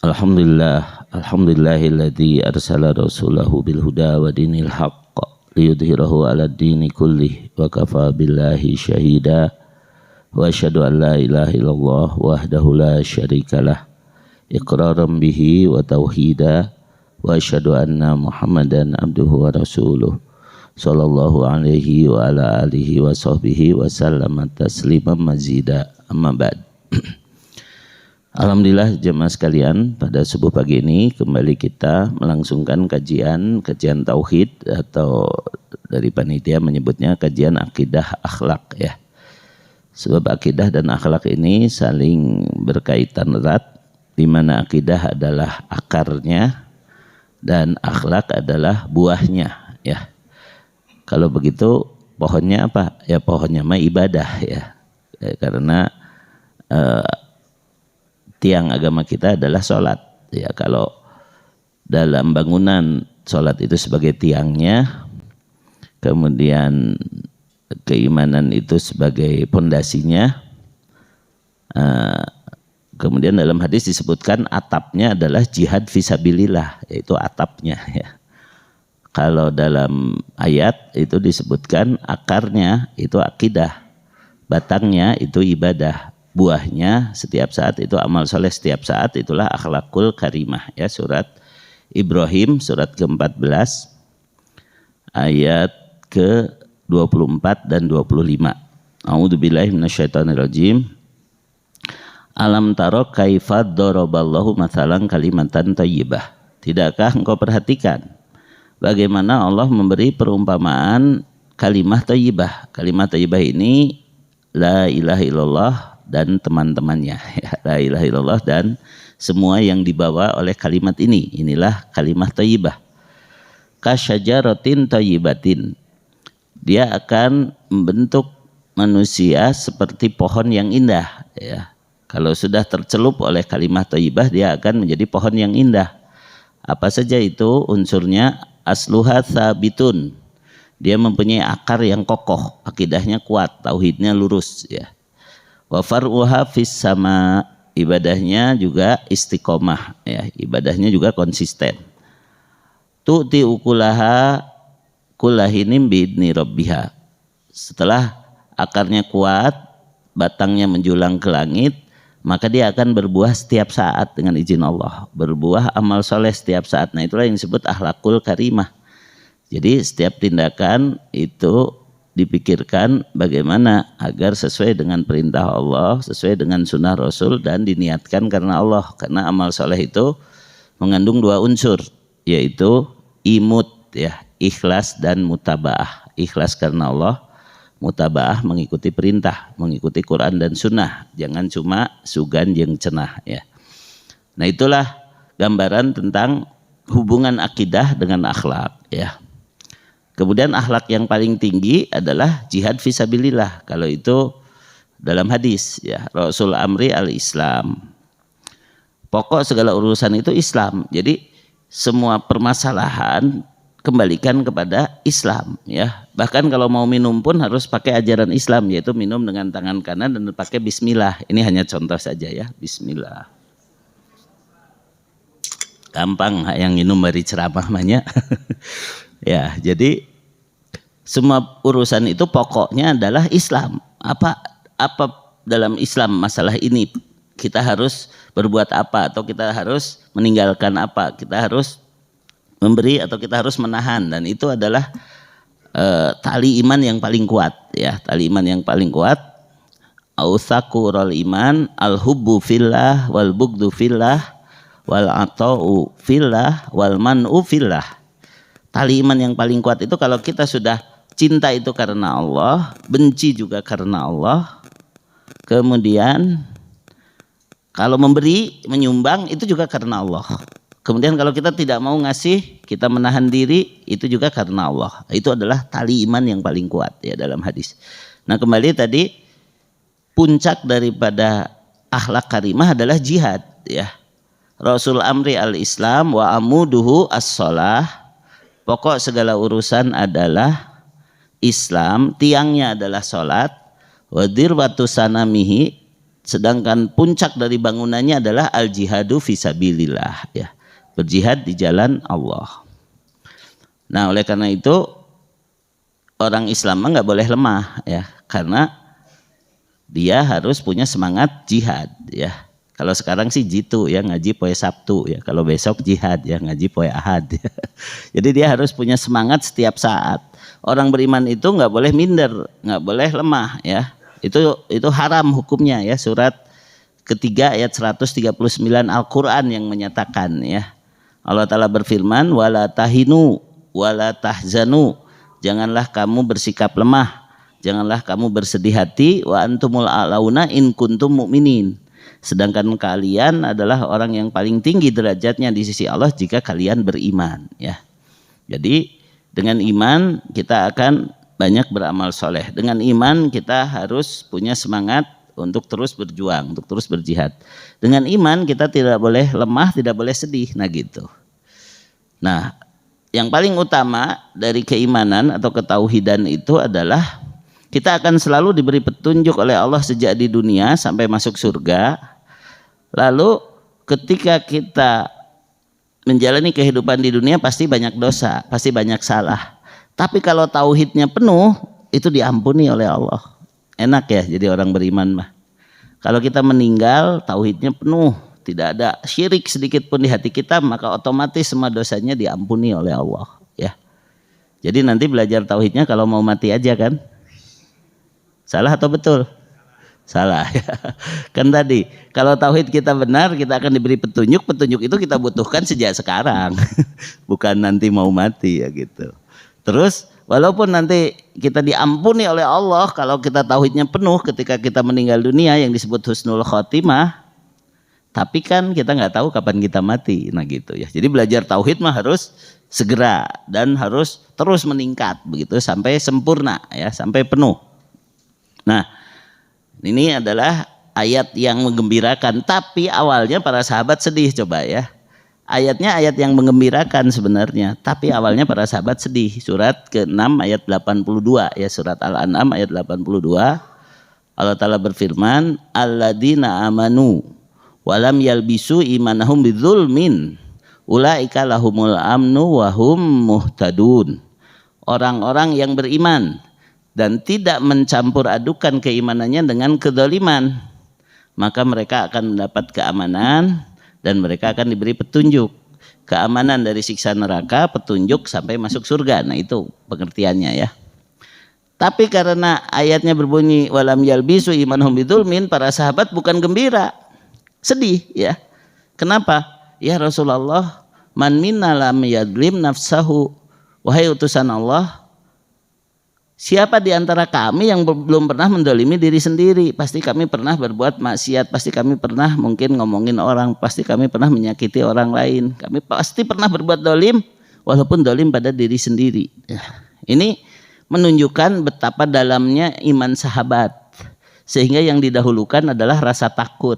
Alhamdulillahilladzi arsala rasulahu bil huda wa dinil haqq liyudhhirahu 'alad dini kullih wa kafa billahi syahida wa asyhadu an la ilaha illallah wahdahu la syarikalah iqraran bihi wa tauhida wa asyhadu anna Muhammadan abduhu wa rasuluh sallallahu alaihi wa ala alihi wa sahbihi wa sallama tasliman mazida amma ba'd. Alhamdulillah jemaah sekalian, pada subuh pagi ini kembali kita melangsungkan kajian tauhid atau dari panitia menyebutnya kajian akidah akhlak ya. Sebab akidah dan akhlak ini saling berkaitan erat, di mana akidah adalah akarnya dan akhlak adalah buahnya ya. Kalau begitu pohonnya apa? Ya pohonnya mah ibadah ya. Karena tiang agama kita adalah sholat ya. Kalau dalam bangunan sholat itu sebagai tiangnya, kemudian keimanan itu sebagai pondasinya, kemudian dalam hadis disebutkan atapnya adalah jihad fisabilillah, yaitu atapnya ya. Kalau dalam ayat itu disebutkan akarnya itu akidah, batangnya itu ibadah, buahnya setiap saat itu amal soleh, setiap saat itulah akhlakul karimah ya. Surat Ibrahim surat ke-14 ayat ke-24 dan 25. A'udzubillahi minasyaitonirrajim. Alam taro kaifa daraballahu mathalan kalimatan thayyibah. Tidakkah engkau perhatikan bagaimana Allah memberi perumpamaan kalimah thayyibah. Kalimah thayyibah ini la ilaha illallah dan teman-temannya ya. La ilaha illallah dan semua yang dibawa oleh kalimat ini, inilah kalimah thayyibah. Kasyajaratin thayyibatin, dia akan membentuk manusia seperti pohon yang indah ya. Kalau sudah tercelup oleh kalimah thayyibah, dia akan menjadi pohon yang indah. Apa saja itu unsurnya? Asluha tsabitun, dia mempunyai akar yang kokoh, akidahnya kuat, tauhidnya lurus ya. Wa far'uha fis sama, ibadahnya juga istiqomah ya, ibadahnya juga konsisten. Tu'ti ukulaha kullahinim biidni rabbiha. Setelah akarnya kuat, batangnya menjulang ke langit, maka dia akan berbuah setiap saat dengan izin Allah, berbuah amal soleh setiap saat. Nah itulah yang disebut akhlakul karimah. Jadi setiap tindakan itu dipikirkan bagaimana agar sesuai dengan perintah Allah, sesuai dengan sunnah Rasul, dan diniatkan karena Allah. Karena amal soleh itu mengandung dua unsur, yaitu imut ya, ikhlas dan mutabaah. Ikhlas karena Allah, mutabaah mengikuti perintah, mengikuti Quran dan sunnah. Jangan cuma sugan jeung cenah ya. Nah itulah gambaran tentang hubungan akidah dengan akhlak ya. Kemudian akhlak yang paling tinggi adalah jihad fisabilillah. Kalau itu dalam hadis ya, Rasul amri al-Islam. Pokok segala urusan itu Islam. Jadi semua permasalahan kembalikan kepada Islam ya. Bahkan kalau mau minum pun harus pakai ajaran Islam, yaitu minum dengan tangan kanan dan pakai bismillah. Ini hanya contoh saja ya, bismillah. Gampang yang minum bari ceramah mahnya. Ya, jadi semua urusan itu pokoknya adalah Islam. Apa dalam Islam masalah ini kita harus berbuat apa, atau kita harus meninggalkan apa, kita harus memberi atau kita harus menahan, dan itu adalah tali iman yang paling kuat ya. Tali iman yang paling kuat, autsaqurul iman al-hubbu fillah wal bughdhu fillah wal ata'u fillah wal man'u fillah. Tali iman yang paling kuat itu kalau kita sudah cinta itu karena Allah, benci juga karena Allah, kemudian kalau memberi, menyumbang itu juga karena Allah. Kemudian kalau kita tidak mau ngasih, kita menahan diri, itu juga karena Allah. Itu adalah tali iman yang paling kuat ya dalam hadis. Nah kembali tadi, puncak daripada akhlak karimah adalah jihad ya. Rasul amri al-Islam wa amuduhu as-shalah. Pokok segala urusan adalah Islam, tiangnya adalah sholat. Wa dirwatu sanamihi, sedangkan puncak dari bangunannya adalah al-jihadu fisabilillah, ya, berjihad di jalan Allah. Nah, oleh karena itu orang Islam nggak boleh lemah, ya, karena dia harus punya semangat jihad, ya. Kalau sekarang sih jitu, ya, ngaji poe Sabtu, ya. Kalau besok jihad, ya, ngaji poe Ahad, ya. Jadi dia harus punya semangat setiap saat. Orang beriman itu nggak boleh minder, nggak boleh lemah, ya. Itu haram hukumnya, ya. Surat ketiga ayat 139 Al-Quran yang menyatakan, ya. Allah Ta'ala berfirman, wala tahinu wala tahzanu, janganlah kamu bersikap lemah, janganlah kamu bersedih hati, wa antumul a'launa in kuntum mu'minin, sedangkan kalian adalah orang yang paling tinggi derajatnya di sisi Allah jika kalian beriman, ya. Jadi dengan iman kita akan banyak beramal soleh. Dengan iman kita harus punya semangat untuk terus berjuang, untuk terus berjihad. Dengan iman kita tidak boleh lemah, tidak boleh sedih. Nah gitu. Nah, yang paling utama dari keimanan atau ketauhidan itu adalah kita akan selalu diberi petunjuk oleh Allah sejak di dunia sampai masuk surga. Lalu ketika kita menjalani kehidupan di dunia pasti banyak dosa, pasti banyak salah. Tapi kalau tauhidnya penuh, itu diampuni oleh Allah. Enak ya jadi orang beriman mah. Kalau kita meninggal, tauhidnya penuh, tidak ada syirik sedikit pun di hati kita, maka otomatis semua dosanya diampuni oleh Allah, ya. Jadi nanti belajar tauhidnya kalau mau mati aja kan? Salah atau betul? Salah, ya. Kan tadi kalau tauhid kita benar, kita akan diberi petunjuk. Petunjuk itu kita butuhkan sejak sekarang, bukan nanti mau mati, ya gitu. Terus walaupun nanti kita diampuni oleh Allah kalau kita tauhidnya penuh ketika kita meninggal dunia yang disebut husnul khotimah, tapi kan kita nggak tahu kapan kita mati. Nah gitu, ya. Jadi belajar tauhid mah harus segera dan harus terus meningkat begitu sampai sempurna, ya, sampai penuh. Nah, ini adalah ayat yang menggembirakan, tapi awalnya para sahabat sedih, coba ya. Ayatnya ayat yang menggembirakan sebenarnya, tapi awalnya para sahabat sedih. Surat ke-6 ayat 82, ya, surat Al-An'am ayat 82. Allah Ta'ala berfirman, alladzina amanu walam yalbisu imanahum bidzulmin ulaika lahumul amnu wahum muhtadun. Orang-orang yang beriman dan tidak mencampur adukan keimanannya dengan kedzaliman, maka mereka akan mendapat keamanan dan mereka akan diberi petunjuk. Keamanan dari siksa neraka, petunjuk sampai masuk surga. Nah itu pengertiannya, ya. Tapi karena ayatnya berbunyi walam yalbisu imanhum bidzulmin, para sahabat bukan gembira, sedih, ya. Kenapa? Ya Rasulullah, man minna lam yadlim nafsahu. Wahai utusan Allah, siapa di antara kami yang belum pernah mendolimi diri sendiri? Pasti kami pernah berbuat maksiat, pasti kami pernah mungkin ngomongin orang, pasti kami pernah menyakiti orang lain, kami pasti pernah berbuat dolim, walaupun dolim pada diri sendiri. Ini menunjukkan betapa dalamnya iman sahabat, sehingga yang didahulukan adalah rasa takut.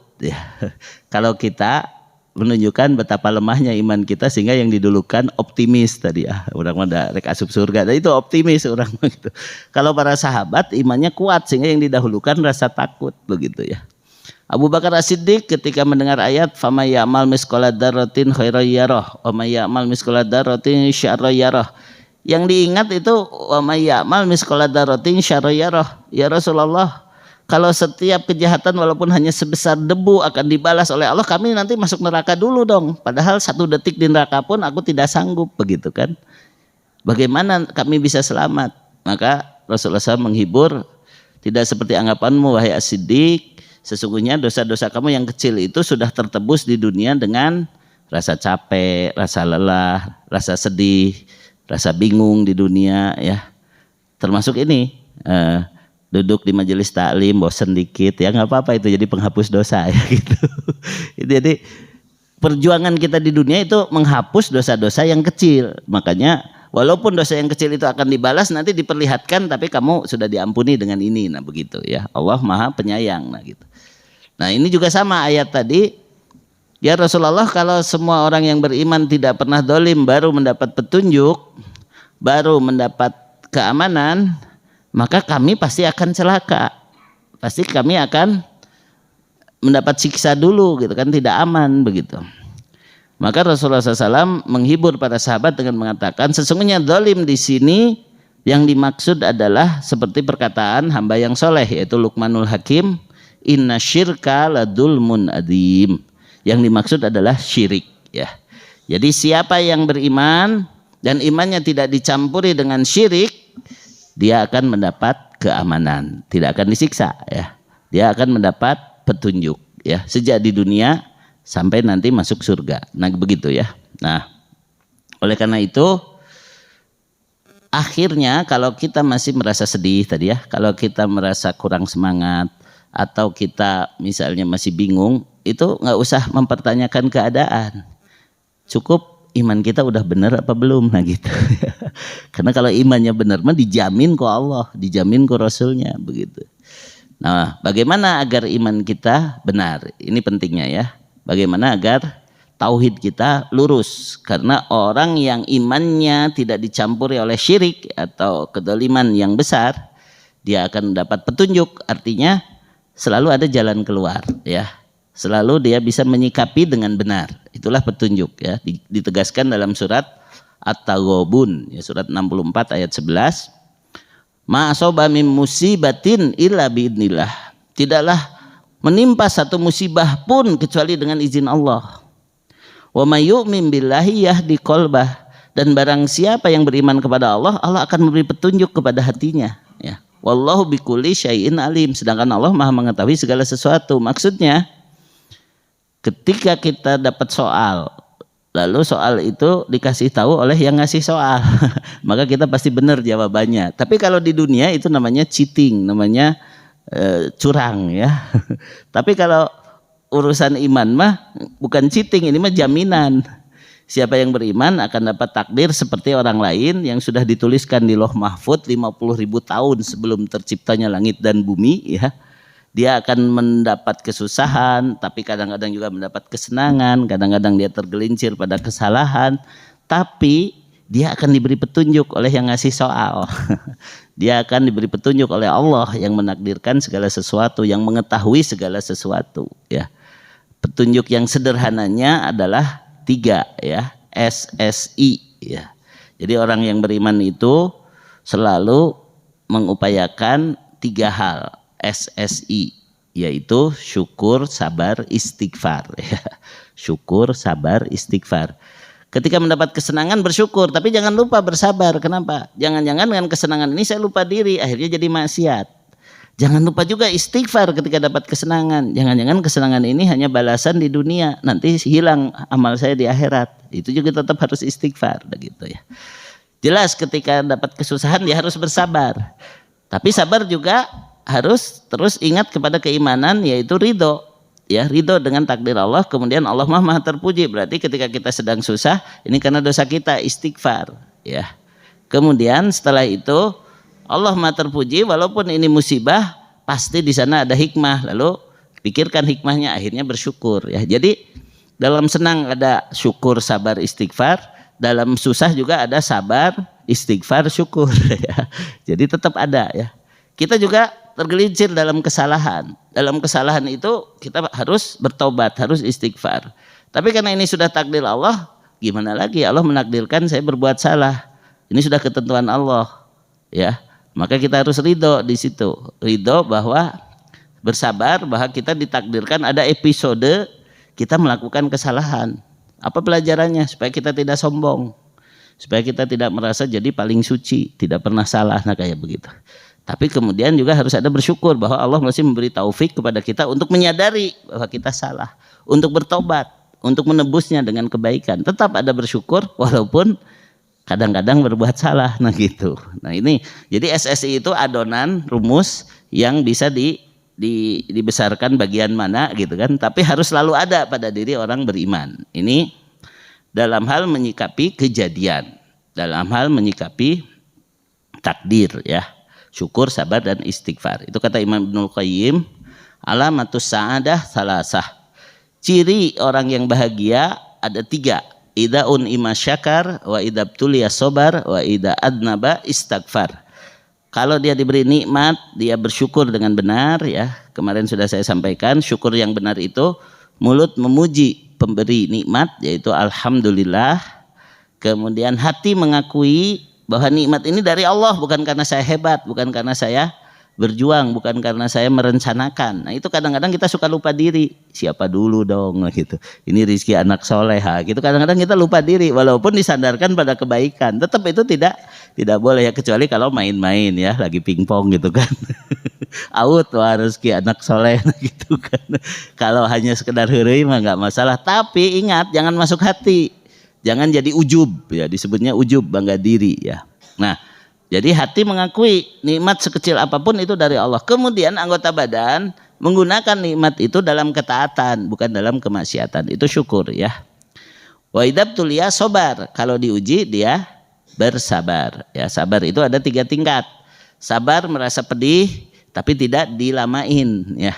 Kalau kita menunjukkan betapa lemahnya iman kita, sehingga yang didulukan optimis tadi, orang mah rek asup surga, dan itu optimis orang gitu. Kalau para sahabat imannya kuat, sehingga yang didahulukan rasa takut, begitu, ya. Abu Bakar As-Siddiq ketika mendengar ayat famay ya'mal misqala dzarratin khairan yarah wa may ya'mal misqala dzarratin syarran yarah, yang diingat itu wa may ya'mal misqala dzarratin syarran yarah. Ya Rasulullah, kalau setiap kejahatan walaupun hanya sebesar debu akan dibalas oleh Allah, kami nanti masuk neraka dulu dong. Padahal 1 detik di neraka pun aku tidak sanggup, begitu kan. Bagaimana kami bisa selamat? Maka Rasulullah SAW menghibur, tidak seperti anggapanmu wahai As-Siddiq, sesungguhnya dosa-dosa kamu yang kecil itu sudah tertebus di dunia dengan rasa capek, rasa lelah, rasa sedih, rasa bingung di dunia, ya. Termasuk ini, duduk di majelis taklim bosan dikit, ya nggak apa-apa, itu jadi penghapus dosa, ya gitu. Jadi perjuangan kita di dunia itu menghapus dosa-dosa yang kecil. Makanya walaupun dosa yang kecil itu akan dibalas, nanti diperlihatkan, tapi kamu sudah diampuni dengan ini. Nah begitu, ya. Allah Maha Penyayang. Nah gitu. Nah ini juga sama ayat tadi. Ya Rasulullah, kalau semua orang yang beriman tidak pernah dolim baru mendapat petunjuk, baru mendapat keamanan, maka kami pasti akan celaka, pasti kami akan mendapat siksa dulu gitu kan, tidak aman begitu. Maka Rasulullah SAW menghibur para sahabat dengan mengatakan sesungguhnya zalim di sini yang dimaksud adalah seperti perkataan hamba yang soleh yaitu Luqmanul Hakim, inna syirka ladulmun adim. Yang dimaksud adalah syirik ya. Jadi siapa yang beriman dan imannya tidak dicampuri dengan syirik, dia akan mendapat keamanan, tidak akan disiksa ya. Dia akan mendapat petunjuk ya sejak di dunia sampai nanti masuk surga. Nah begitu ya. Nah oleh karena itu akhirnya kalau kita masih merasa sedih tadi ya, kalau kita merasa kurang semangat atau kita misalnya masih bingung, itu nggak usah mempertanyakan keadaan, cukup iman kita udah benar apa belum, nah gitu. Karena kalau imannya benar mah dijamin kok Allah, dijamin kok Rasulnya begitu. Nah bagaimana agar iman kita benar, ini pentingnya ya. Bagaimana agar tauhid kita lurus, karena orang yang imannya tidak dicampuri oleh syirik atau kedoliman yang besar, dia akan mendapat petunjuk, artinya selalu ada jalan keluar ya. Selalu dia bisa menyikapi dengan benar. Itulah petunjuk ya. Ditegaskan dalam surat At-Taghabun ya, surat 64 ayat 11. Ma asaba mim musibatin illa biidznillah. Tidaklah menimpa satu musibah pun kecuali dengan izin Allah. Wa may yu'min billahi yahdi qalbah. Dan barang siapa yang beriman kepada Allah, Allah akan memberi petunjuk kepada hatinya ya. Wallahu bikulli syai'in alim. Sedangkan Allah Maha mengetahui segala sesuatu. Maksudnya ketika kita dapat soal, lalu soal itu dikasih tahu oleh yang ngasih soal, maka kita pasti benar jawabannya. Tapi kalau di dunia itu namanya cheating, namanya curang ya. Tapi kalau urusan iman mah bukan cheating, ini mah jaminan. Siapa yang beriman akan dapat takdir seperti orang lain yang sudah dituliskan di Lauh Mahfudz 50.000 tahun sebelum terciptanya langit dan bumi ya. Dia akan mendapat kesusahan, tapi kadang-kadang juga mendapat kesenangan, kadang-kadang dia tergelincir pada kesalahan, tapi dia akan diberi petunjuk oleh yang ngasih soal. Dia akan diberi petunjuk oleh Allah yang menakdirkan segala sesuatu, yang mengetahui segala sesuatu ya. Petunjuk yang sederhananya adalah 3 ya, SSI ya. Jadi orang yang beriman itu selalu mengupayakan 3 hal. SSI, yaitu syukur, sabar, istighfar ya. Syukur, sabar, istighfar. Ketika mendapat kesenangan bersyukur, tapi jangan lupa bersabar. Kenapa? Jangan-jangan dengan kesenangan ini saya lupa diri, akhirnya jadi maksiat. Jangan lupa juga istighfar ketika dapat kesenangan. Jangan-jangan kesenangan ini hanya balasan di dunia, nanti hilang amal saya di akhirat. Itu juga tetap harus istighfar begitu ya. Jelas ketika dapat kesusahan dia harus bersabar. Tapi sabar juga harus terus ingat kepada keimanan, yaitu ridho ya, ridho dengan takdir Allah. Kemudian Allah Maha terpuji, berarti ketika kita sedang susah ini karena dosa kita, istighfar ya. Kemudian setelah itu Allah Maha terpuji, walaupun ini musibah pasti di sana ada hikmah, lalu pikirkan hikmahnya, akhirnya bersyukur ya. Jadi dalam senang ada syukur, sabar, istighfar, dalam susah juga ada sabar, istighfar, syukur ya. Jadi tetap ada ya. Kita juga tergelincir dalam kesalahan. Dalam kesalahan itu kita harus bertobat, harus istighfar. Tapi karena ini sudah takdir Allah, gimana lagi? Allah menakdirkan saya berbuat salah. Ini sudah ketentuan Allah, ya. Maka kita harus ridho di situ. Ridho bahwa bersabar bahwa kita ditakdirkan ada episode kita melakukan kesalahan. Apa pelajarannya? Supaya kita tidak sombong, supaya kita tidak merasa jadi paling suci, tidak pernah salah. Nah kayak begitu. Tapi kemudian juga harus ada bersyukur bahwa Allah masih memberi taufik kepada kita untuk menyadari bahwa kita salah, untuk bertobat, untuk menebusnya dengan kebaikan. Tetap ada bersyukur walaupun kadang-kadang berbuat salah. Nah gitu. Nah ini jadi SSI itu adonan rumus yang bisa dibesarkan bagian mana gitu kan. Tapi harus selalu ada pada diri orang beriman. Ini dalam hal menyikapi kejadian, dalam hal menyikapi takdir ya. Syukur, sabar, dan istighfar. Itu kata Imam Ibnul Qayyim, alamatus sa'adah salasah. Ciri orang yang bahagia ada 3. Idza un'ima syakar, wa idza btuliya sabar, wa idza adnaba istighfar. Kalau dia diberi nikmat, dia bersyukur dengan benar ya. Kemarin sudah saya sampaikan, syukur yang benar itu mulut memuji pemberi nikmat yaitu alhamdulillah. Kemudian hati mengakui bahwa nikmat ini dari Allah, bukan karena saya hebat, bukan karena saya berjuang, bukan karena saya merencanakan. Nah itu kadang-kadang kita suka lupa diri, siapa dulu dong gitu, ini rezeki anak soleha gitu. Kadang-kadang kita lupa diri walaupun disandarkan pada kebaikan, tetap itu tidak boleh ya, kecuali kalau main-main ya, lagi pingpong gitu kan. Out wah rezeki anak soleh gitu kan. Kalau hanya sekedar heureuy mah nggak masalah, tapi ingat jangan masuk hati, jangan jadi ujub ya, disebutnya ujub, bangga diri ya. Nah jadi hati mengakui nikmat sekecil apapun itu dari Allah. Kemudian anggota badan menggunakan nikmat itu dalam ketaatan, bukan dalam kemaksiatan. Itu syukur ya. Wa idabtulia sobar. Kalau diuji dia bersabar. Ya, sabar itu ada 3 tingkat. Sabar merasa pedih tapi tidak dilamain ya.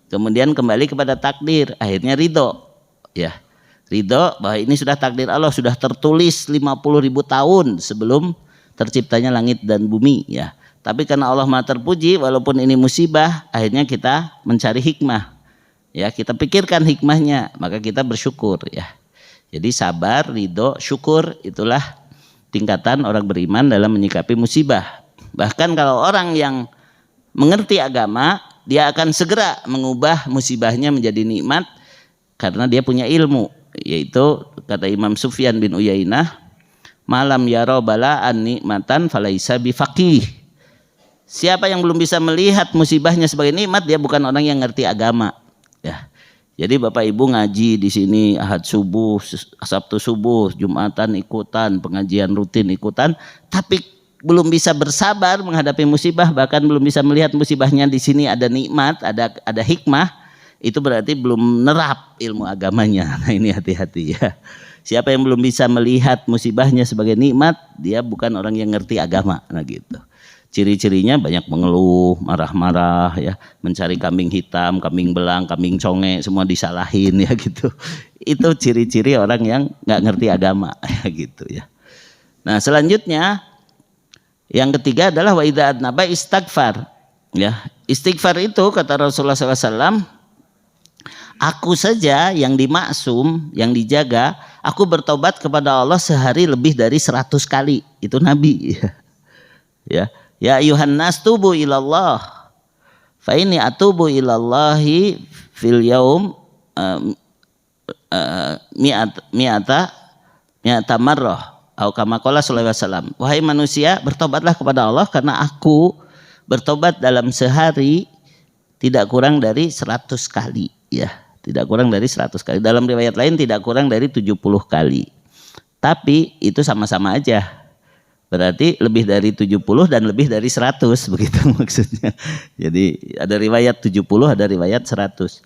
Kemudian kembali kepada takdir, akhirnya ridho ya. Ridho bahwa ini sudah takdir Allah, sudah tertulis 50.000 tahun sebelum terciptanya langit dan bumi ya. Tapi karena Allah Maha terpuji, walaupun ini musibah, akhirnya kita mencari hikmah ya, kita pikirkan hikmahnya, maka kita bersyukur ya. Jadi sabar, ridho, syukur, itulah tingkatan orang beriman dalam menyikapi musibah. Bahkan kalau orang yang mengerti agama, dia akan segera mengubah musibahnya menjadi nikmat karena dia punya ilmu. Yaitu kata Imam Sufyan bin Uyainah, malam yaro bala'an nikmatan falaisa bifaqih. Siapa yang belum bisa melihat musibahnya sebagai nikmat, dia bukan orang yang ngerti agama ya. Jadi Bapak Ibu ngaji di sini Ahad subuh, Sabtu subuh, Jumatan ikutan, pengajian rutin ikutan, tapi belum bisa bersabar menghadapi musibah, bahkan belum bisa melihat musibahnya di sini ada nikmat, ada hikmah, itu berarti belum nerap ilmu agamanya. Nah ini hati-hati ya. Siapa yang belum bisa melihat musibahnya sebagai nikmat, dia bukan orang yang ngerti agama. Nah gitu. Ciri-cirinya banyak mengeluh, marah-marah ya, mencari kambing hitam, kambing belang, kambing conge, semua disalahin ya gitu. Itu ciri-ciri orang yang nggak ngerti agama ya gitu ya. Nah selanjutnya yang ketiga adalah wa idza adnaba istighfar ya. Istighfar itu kata Rasulullah SAW, aku saja yang dimaksum, yang dijaga, aku bertobat kepada Allah sehari lebih dari 100 kali. Itu Nabi ya. Ya ayuhan nas tubu ilallah fa inni atubu ilallahi fil yaum mi'ata marrah atau kama qala sallallahu alaihi wasallam. Wahai manusia, bertobatlah kepada Allah karena aku bertobat dalam sehari tidak kurang dari 100 kali ya. Tidak kurang dari 100 kali. Dalam riwayat lain tidak kurang dari 70 kali. Tapi itu sama-sama aja. Berarti lebih dari 70 dan lebih dari 100 begitu maksudnya. Jadi ada riwayat 70, ada riwayat 100.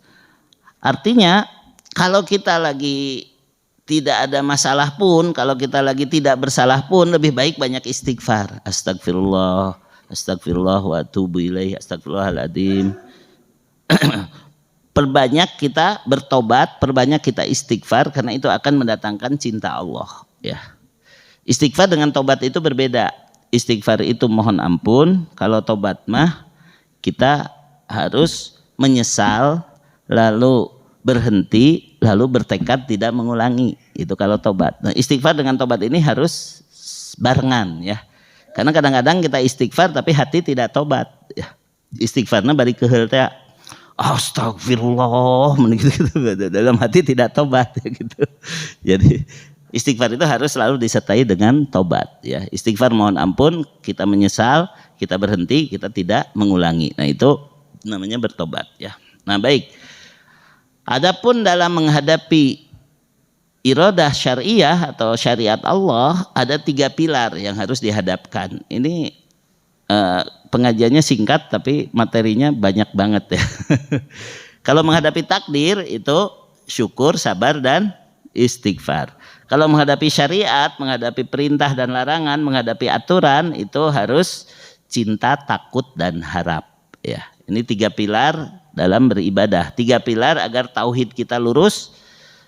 Artinya kalau kita lagi tidak ada masalah pun, kalau kita lagi tidak bersalah pun, lebih baik banyak istighfar. Astagfirullah, astagfirullah wa atubu ilaih, astagfirullahaladzim. Perbanyak kita bertobat, perbanyak kita istighfar, karena itu akan mendatangkan cinta Allah ya. Istighfar dengan tobat itu berbeda. Istighfar itu mohon ampun, kalau tobat mah kita harus menyesal, lalu berhenti, lalu bertekad tidak mengulangi. Itu kalau tobat. Nah, istighfar dengan tobat ini harus barengan ya. Karena kadang-kadang kita istighfar tapi hati tidak tobat ya. Istighfarnya bari keheul teh astagfirullah gitu, dalam hati tidak tobat ya gitu. Jadi istighfar itu harus selalu disertai dengan tobat ya. Istighfar mohon ampun, kita menyesal, kita berhenti, kita tidak mengulangi. Nah itu namanya bertobat ya. Nah baik. Adapun dalam menghadapi iradah syariah atau syariat Allah, ada 3 pilar yang harus dihadapkan. Ini pengajiannya singkat tapi materinya banyak banget ya. Kalau menghadapi takdir itu syukur, sabar dan istighfar. Kalau menghadapi syariat, menghadapi perintah dan larangan, menghadapi aturan, itu harus cinta, takut dan harap ya. Ini 3 pilar dalam beribadah. 3 pilar agar tauhid kita lurus,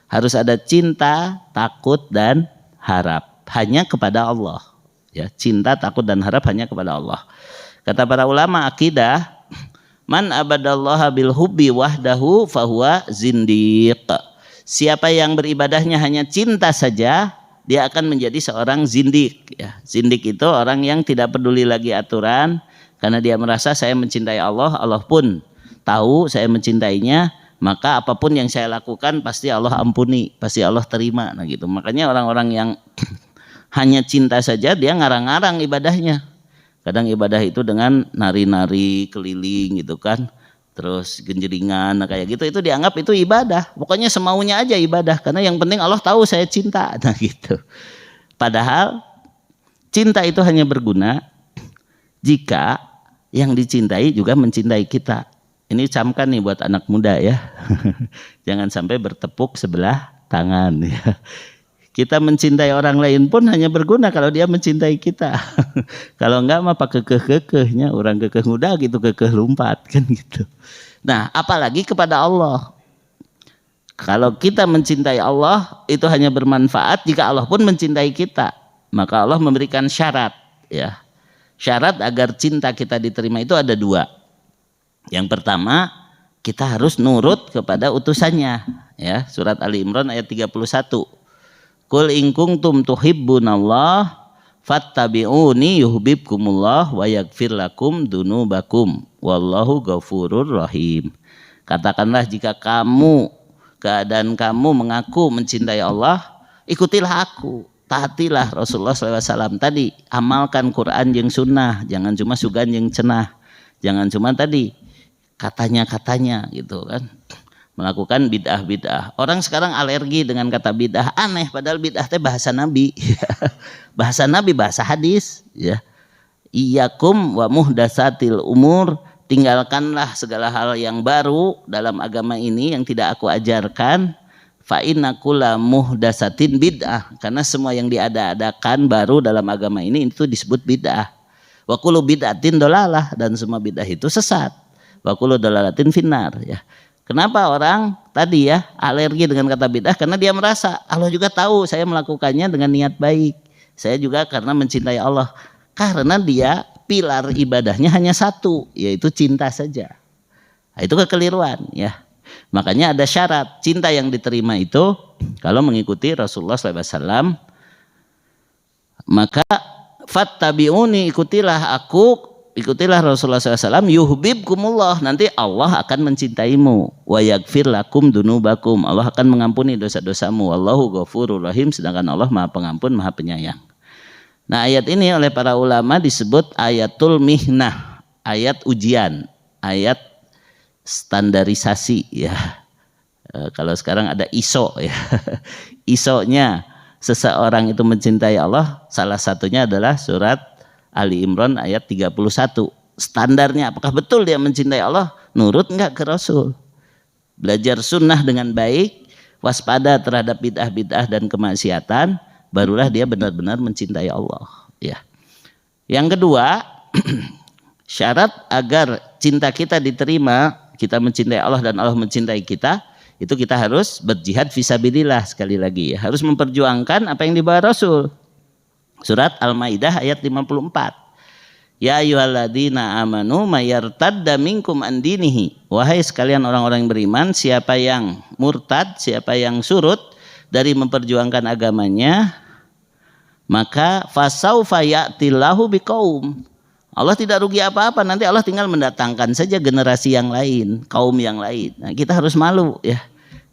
harus ada cinta, takut dan harap hanya kepada Allah ya. Cinta, takut dan harap hanya kepada Allah. Kata para ulama akidah, man abadallaha bil hubbi wahdahu fahuwa zindiq. Siapa yang beribadahnya hanya cinta saja, dia akan menjadi seorang zindik. Ya, zindik itu orang yang tidak peduli lagi aturan, karena dia merasa saya mencintai Allah, Allah pun tahu saya mencintainya, maka apapun yang saya lakukan pasti Allah ampuni, pasti Allah terima. Nah gitu. Makanya orang-orang yang hanya cinta saja, dia ngarang-ngarang ibadahnya. Kadang ibadah itu dengan nari-nari keliling gitu kan, terus genjeringan kayak gitu, itu dianggap itu ibadah. Pokoknya semaunya aja ibadah, karena yang penting Allah tahu saya cinta. Nah gitu. Padahal cinta itu hanya berguna jika yang dicintai juga mencintai kita. Ini camkan nih buat anak muda ya. Jangan sampai bertepuk sebelah tangan ya. Kita mencintai orang lain pun hanya berguna kalau dia mencintai kita. Kalau enggak mah pakai kekeh-kekehnya, orang kekeh muda gitu, kekeh lumpat kan gitu. Nah, apalagi kepada Allah. Kalau kita mencintai Allah, itu hanya bermanfaat jika Allah pun mencintai kita. Maka Allah memberikan syarat ya. Syarat agar cinta kita diterima itu ada dua. Yang pertama, kita harus nurut kepada utusannya ya. Surat Ali Imran ayat 31. Qul in kuntum tuhibbunallah fattabi'uni yuhibbukumullah wa yaghfir lakum dzunubakum wallahu ghafurur rahim. Katakanlah jika keadaan kamu mengaku mencintai Allah, ikutilah aku, taatilah Rasulullah SAW tadi, amalkan Quran jeung sunnah, jangan cuma sugan jeung cenah, jangan cuma tadi katanya gitu kan. Melakukan bid'ah-bid'ah. Orang sekarang alergi dengan kata bid'ah, aneh padahal bid'ah teh bahasa Nabi. Bahasa Nabi, bahasa hadis ya. Iyyakum wa muhdatsatil umur, tinggalkanlah segala hal yang baru dalam agama ini yang tidak aku ajarkan. Fa inna kulla muhdatsatin bid'ah, karena semua yang diada-adakan baru dalam agama ini itu disebut bid'ah. Wa kullu bid'atin dolalah, dan semua bid'ah itu sesat. Wa kullu dolalatin finnar ya. Kenapa orang tadi ya alergi dengan kata bid'ah? Karena dia merasa Allah juga tahu saya melakukannya dengan niat baik. Saya juga karena mencintai Allah. Karena dia pilar ibadahnya hanya satu, yaitu cinta saja. Nah, itu kekeliruan ya. Makanya ada syarat cinta yang diterima itu kalau mengikuti Rasulullah SAW. Maka fattabi'uni, ikutilah aku, ikutilah Rasulullah SAW, yuhibbukumullah, nanti Allah akan mencintaimu, wa yaghfir lakum dzunubakum, Allah akan mengampuni dosa-dosamu, wallahu ghafurur rahim, sedangkan Allah Maha Pengampun, Maha Penyayang. Nah, ayat ini oleh para ulama disebut ayatul mihnah, ayat ujian, ayat standarisasi ya. Kalau sekarang ada ISO ya. ISO-nya seseorang itu mencintai Allah, salah satunya adalah surat Ali Imran ayat 31. Standarnya apakah betul dia mencintai Allah? Nurut enggak ke Rasul? Belajar sunnah dengan baik, waspada terhadap bid'ah-bid'ah dan kemaksiatan, barulah dia benar-benar mencintai Allah ya. Yang kedua, syarat agar cinta kita diterima, kita mencintai Allah dan Allah mencintai kita, itu kita harus berjihad fisabilillah, sekali lagi ya. Harus memperjuangkan apa yang dibawa Rasul. Surat Al-Maidah ayat 54. Ya ayyuhalladzina amanu mayartadda minkum an dinihi. Wahai sekalian orang-orang yang beriman, siapa yang murtad, siapa yang surut dari memperjuangkan agamanya, maka fasaufa ya'tillahu biqaum. Allah tidak rugi apa-apa, nanti Allah tinggal mendatangkan saja generasi yang lain, kaum yang lain. Nah, kita harus malu ya.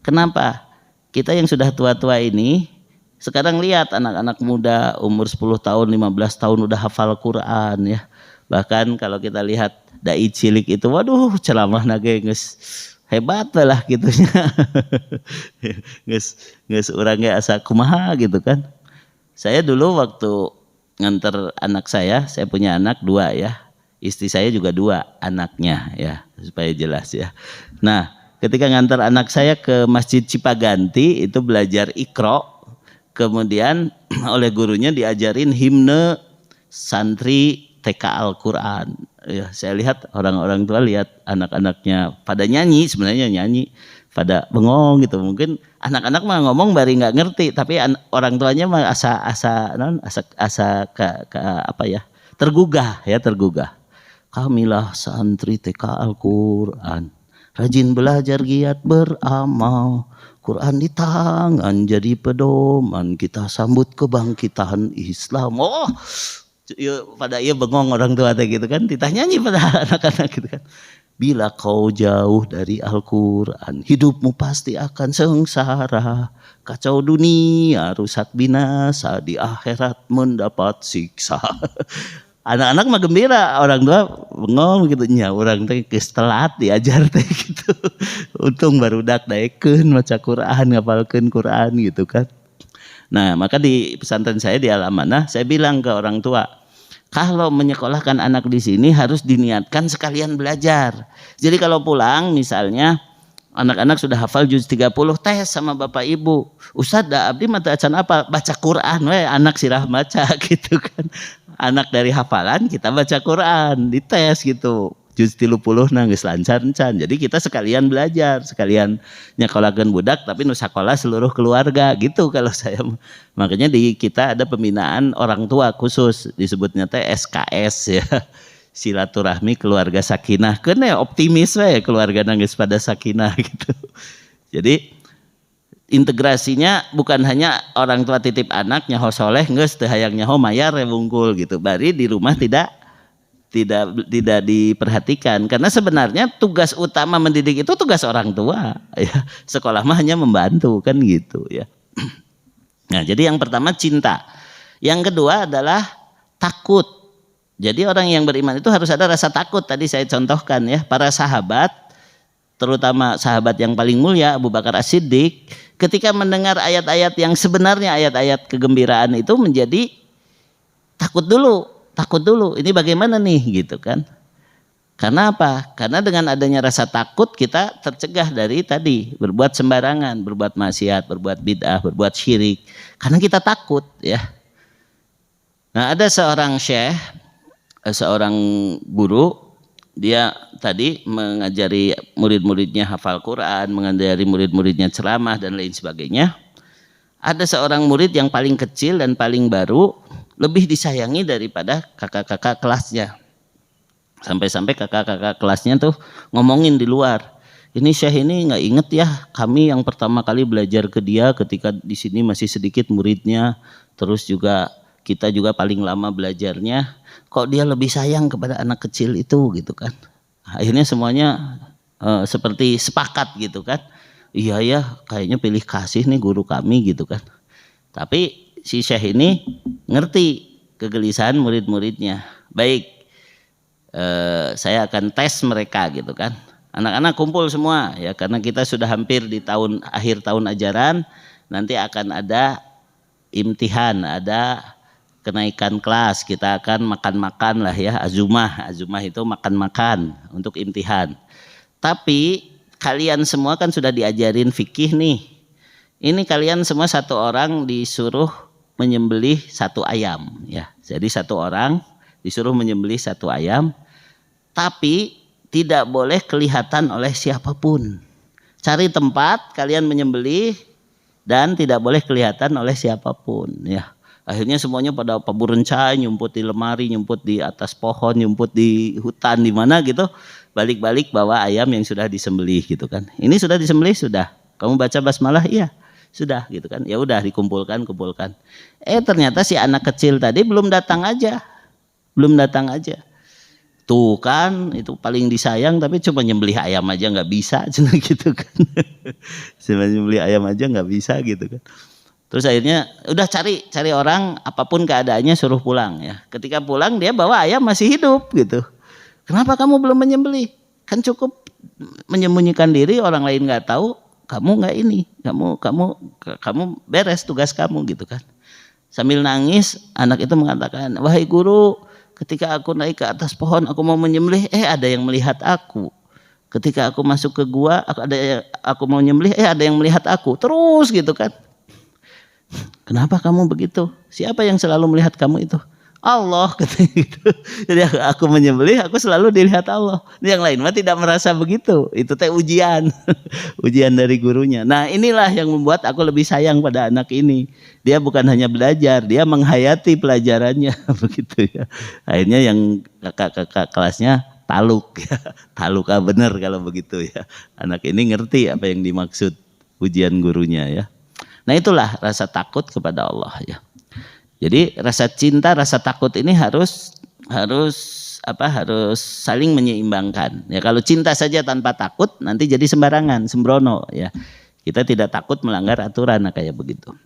Kenapa? Kita yang sudah tua-tua ini, sekarang lihat anak-anak muda umur 10 tahun, 15 tahun udah hafal Quran ya. Bahkan kalau kita lihat dai cilik itu, waduh ceramah nage geus hebat lah gitunya. Geus urang ge asa kumaha gitu kan. Saya dulu waktu nganter anak saya punya anak 2 ya. Istri saya juga 2 anaknya ya, supaya jelas ya. Nah, ketika nganter anak saya ke Masjid Cipaganti itu belajar Iqra, kemudian oleh gurunya diajarin himne santri TK Al-Quran ya. Saya lihat orang-orang tua lihat anak-anaknya pada nyanyi, sebenarnya nyanyi pada bengong gitu. Mungkin anak-anak mah ngomong bari nggak ngerti, tapi orang tuanya mah asa apa ya, tergugah. Kamilah santri TK Al-Quran, rajin belajar giat beramal, Quran di tangan jadi pedoman, kita sambut kebangkitan Islam. Oh, pada ia bengong orang tua gitu kan, ditanyai pada anak-anak gitu kan. Bila kau jauh dari Al-Quran, hidupmu pasti akan sengsara. Kacau dunia, rusak binasa, di akhirat mendapat siksa. Anak-anak mah gembira, orang tua bengong gitu nya, orang teh geus telat diajar teh gitu. Untung barudak daekeun maca Quran, ngapalkeun Quran gitu kan. Nah, maka di pesantren saya di Al-Amanah, saya bilang ke orang tua, kalau menyekolahkan anak di sini harus diniatkan sekalian belajar. Jadi kalau pulang misalnya anak-anak sudah hafal juz 30, tes sama bapak ibu. Ustadz da abdi mata acan apa? Baca Quran we, anak sirah baca gitu kan. Anak dari hafalan kita baca Quran, dites gitu. Juz 30 nah geus lancar encan. Jadi kita sekalian belajar, sekalian nyekolakeun budak tapi nu sakola seluruh keluarga gitu kalau saya. Makanya di kita ada pembinaan orang tua khusus, disebutnya teh SKS ya. Silaturahmi keluarga sakinah. Kene optimis we keluarga nangis pada sakinah gitu. Jadi integrasinya bukan hanya orang tua titip anak nyaho soleh geus teu hayang nyaho mayar wungkul gitu. Bari di rumah tidak diperhatikan, karena sebenarnya tugas utama mendidik itu tugas orang tua ya. Sekolah mah hanya membantu kan gitu ya. Nah, jadi yang pertama cinta. Yang kedua adalah takut. Jadi orang yang beriman itu harus ada rasa takut. Tadi saya contohkan ya, para sahabat, terutama sahabat yang paling mulia Abu Bakar As-Siddiq, ketika mendengar ayat-ayat yang sebenarnya ayat-ayat kegembiraan itu menjadi takut dulu. Ini bagaimana nih gitu kan? Karena apa? Karena dengan adanya rasa takut kita tercegah dari tadi berbuat sembarangan, berbuat maksiat, berbuat bid'ah, berbuat syirik. Karena kita takut ya. Nah, ada seorang syekh, seorang guru, dia tadi mengajari murid-muridnya hafal Quran, mengajari murid-muridnya ceramah dan lain sebagainya. Ada seorang murid yang paling kecil dan paling baru lebih disayangi daripada kakak-kakak kelasnya. Sampai-sampai kakak-kakak kelasnya tuh ngomongin di luar. Ini syekh ini nggak inget ya, kami yang pertama kali belajar ke dia ketika di sini masih sedikit muridnya. Terus juga kita juga paling lama belajarnya. Kok dia lebih sayang kepada anak kecil itu gitu kan? Akhirnya semuanya seperti sepakat gitu kan? Iya ya, kayaknya pilih kasih nih guru kami gitu kan? Tapi si syekh ini ngerti kegelisahan murid-muridnya. Baik, saya akan tes mereka gitu kan. Anak-anak kumpul semua ya, karena kita sudah hampir di akhir tahun ajaran, nanti akan ada imtihan, ada kenaikan kelas, kita akan makan-makan lah ya, azumah itu makan-makan untuk imtihan. Tapi kalian semua kan sudah diajarin fikih nih. Ini kalian semua satu orang disuruh menyembelih satu ayam ya. Jadi satu orang disuruh menyembelih satu ayam, tapi tidak boleh kelihatan oleh siapapun. Cari tempat kalian menyembelih dan tidak boleh kelihatan oleh siapapun ya. Akhirnya semuanya pada paburencai, nyumput di lemari, nyumput di atas pohon, nyumput di hutan di mana gitu. Balik-balik bawa ayam yang sudah disembelih gitu kan. Ini sudah disembelih sudah. Kamu baca basmalah? Iya. Sudah gitu kan. Ya udah kumpulkan. Ternyata si anak kecil tadi belum datang aja. Tuh kan itu paling disayang tapi cuma nyembelih ayam aja nggak bisa cina gitu kan. Cuma nyembelih ayam aja nggak bisa gitu kan. Terus akhirnya udah cari orang apapun keadaannya suruh pulang ya. Ketika pulang dia bawa ayam masih hidup gitu. Kenapa kamu belum menyembelih? Kan cukup menyembunyikan diri orang lain nggak tahu. Kamu nggak ini, kamu beres tugas kamu gitu kan. Sambil nangis anak itu mengatakan, wahai guru, ketika aku naik ke atas pohon aku mau menyembelih, ada yang melihat aku. Ketika aku masuk ke gua, aku mau menyembelih, ada yang melihat aku. Terus gitu kan. Kenapa kamu begitu? Siapa yang selalu melihat kamu itu? Allah katanya gitu. Jadi aku menyembelih, aku selalu dilihat Allah. Yang lain mah tidak merasa begitu. Itu teh ujian. Ujian dari gurunya. Nah, inilah yang membuat aku lebih sayang pada anak ini. Dia bukan hanya belajar, dia menghayati pelajarannya begitu ya. Akhirnya yang kakak-kakak kelasnya taluk ya. Taluk bener kalau begitu ya. Anak ini ngerti apa yang dimaksud ujian gurunya ya. Nah, itulah rasa takut kepada Allah ya. Jadi rasa cinta, rasa takut ini harus saling menyeimbangkan. Ya, kalau cinta saja tanpa takut nanti jadi sembarangan, sembrono ya. Kita tidak takut melanggar aturan kayak begitu.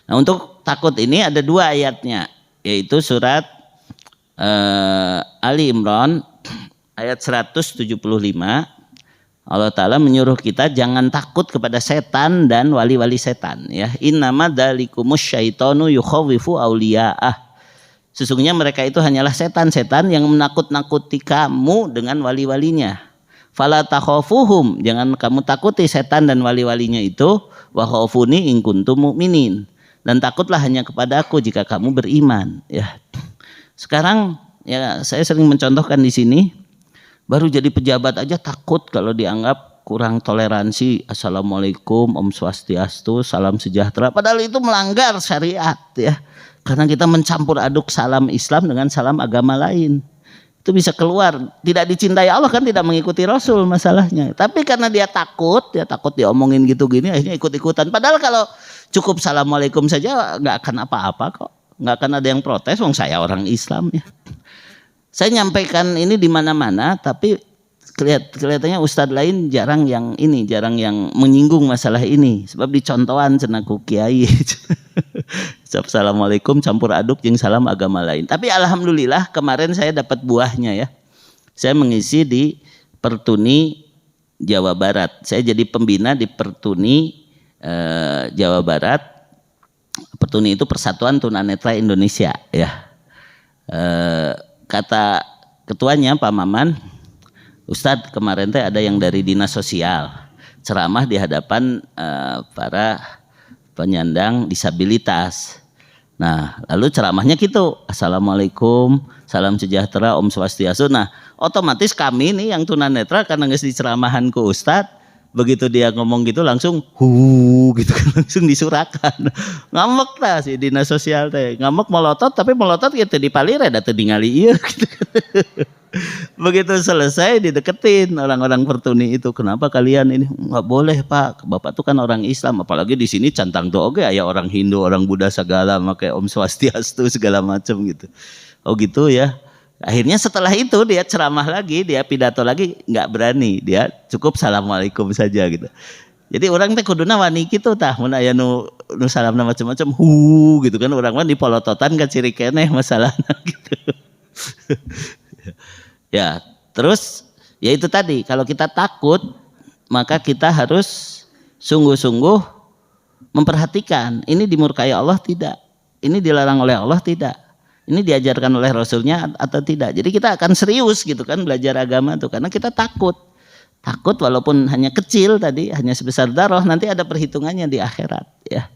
Nah, untuk takut ini ada 2 ayatnya, yaitu surat Ali Imran ayat 175. Allah Ta'ala menyuruh kita jangan takut kepada setan dan wali-wali setan ya. Innama dzalikumus syaitonu yukhawifu auliya'ah. Sesungguhnya mereka itu hanyalah setan-setan yang menakut-nakuti kamu dengan wali-walinya. Fala takhafuhum, jangan kamu takuti setan dan wali-walinya itu, wa khafuni in kuntum mu'minin. Dan takutlah hanya kepada aku jika kamu beriman ya. Sekarang ya saya sering mencontohkan di sini. Baru jadi pejabat aja takut kalau dianggap kurang toleransi. Assalamualaikum, Om Swastiastu, salam sejahtera. Padahal itu melanggar syariat ya. Karena kita mencampur aduk salam Islam dengan salam agama lain. Itu bisa keluar. Tidak dicintai Allah kan tidak mengikuti Rasul masalahnya. Tapi karena dia takut diomongin gitu gini akhirnya ikut-ikutan. Padahal kalau cukup Assalamualaikum saja nggak akan apa-apa kok. Nggak akan ada yang protes, wong saya orang Islam ya. Saya nyampaikan ini di mana-mana, tapi kelihatannya ustadz lain jarang yang menyinggung masalah ini. Sebab dicontohan cenaku kiai. Assalamualaikum campur aduk jeung salam agama lain. Tapi alhamdulillah kemarin saya dapat buahnya ya. Saya mengisi di Pertuni Jawa Barat. Saya jadi pembina di Pertuni Jawa Barat. Pertuni itu Persatuan Tunanetra Indonesia ya. Kata ketuanya Pak Maman, Ustadz kemarin teh ada yang dari dinas sosial ceramah di hadapan para penyandang disabilitas. Nah lalu ceramahnya gitu, Assalamualaikum, salam sejahtera, Om Swastiastu. Nah otomatis kami nih yang tunanetra karena nggak diceramahan ke Ustadz, begitu dia ngomong gitu langsung gitu kan, langsung disurakan. Ngambek lah si dinas sosial teh, ngambek melotot tapi melotot gitu dipalire da teu ningali ieu gitu. Begitu selesai dideketin orang-orang Pertuni itu, kenapa kalian ini? Nggak boleh Pak, Bapak tuh kan orang Islam, apalagi di sini cantang doa ge aya orang Hindu, orang Buddha segala make Om Swastiastu segala macam gitu. Oh gitu ya. Akhirnya setelah itu dia ceramah lagi, dia pidato lagi, nggak berani, dia cukup Assalamualaikum saja gitu. Jadi orang teh kuduna wani kitu tah, mun aya nu salamna macam-macam gitu kan, orang mah dipolototan ka ciri keneh masalahna gitu. Ya, terus ya itu tadi, kalau kita takut maka kita harus sungguh-sungguh memperhatikan ini dimurkai Allah tidak, ini dilarang oleh Allah tidak, ini diajarkan oleh Rasulnya atau tidak. Jadi kita akan serius gitu kan belajar agama tuh, karena kita takut walaupun hanya kecil tadi, hanya sebesar darah, nanti ada perhitungannya di akhirat ya.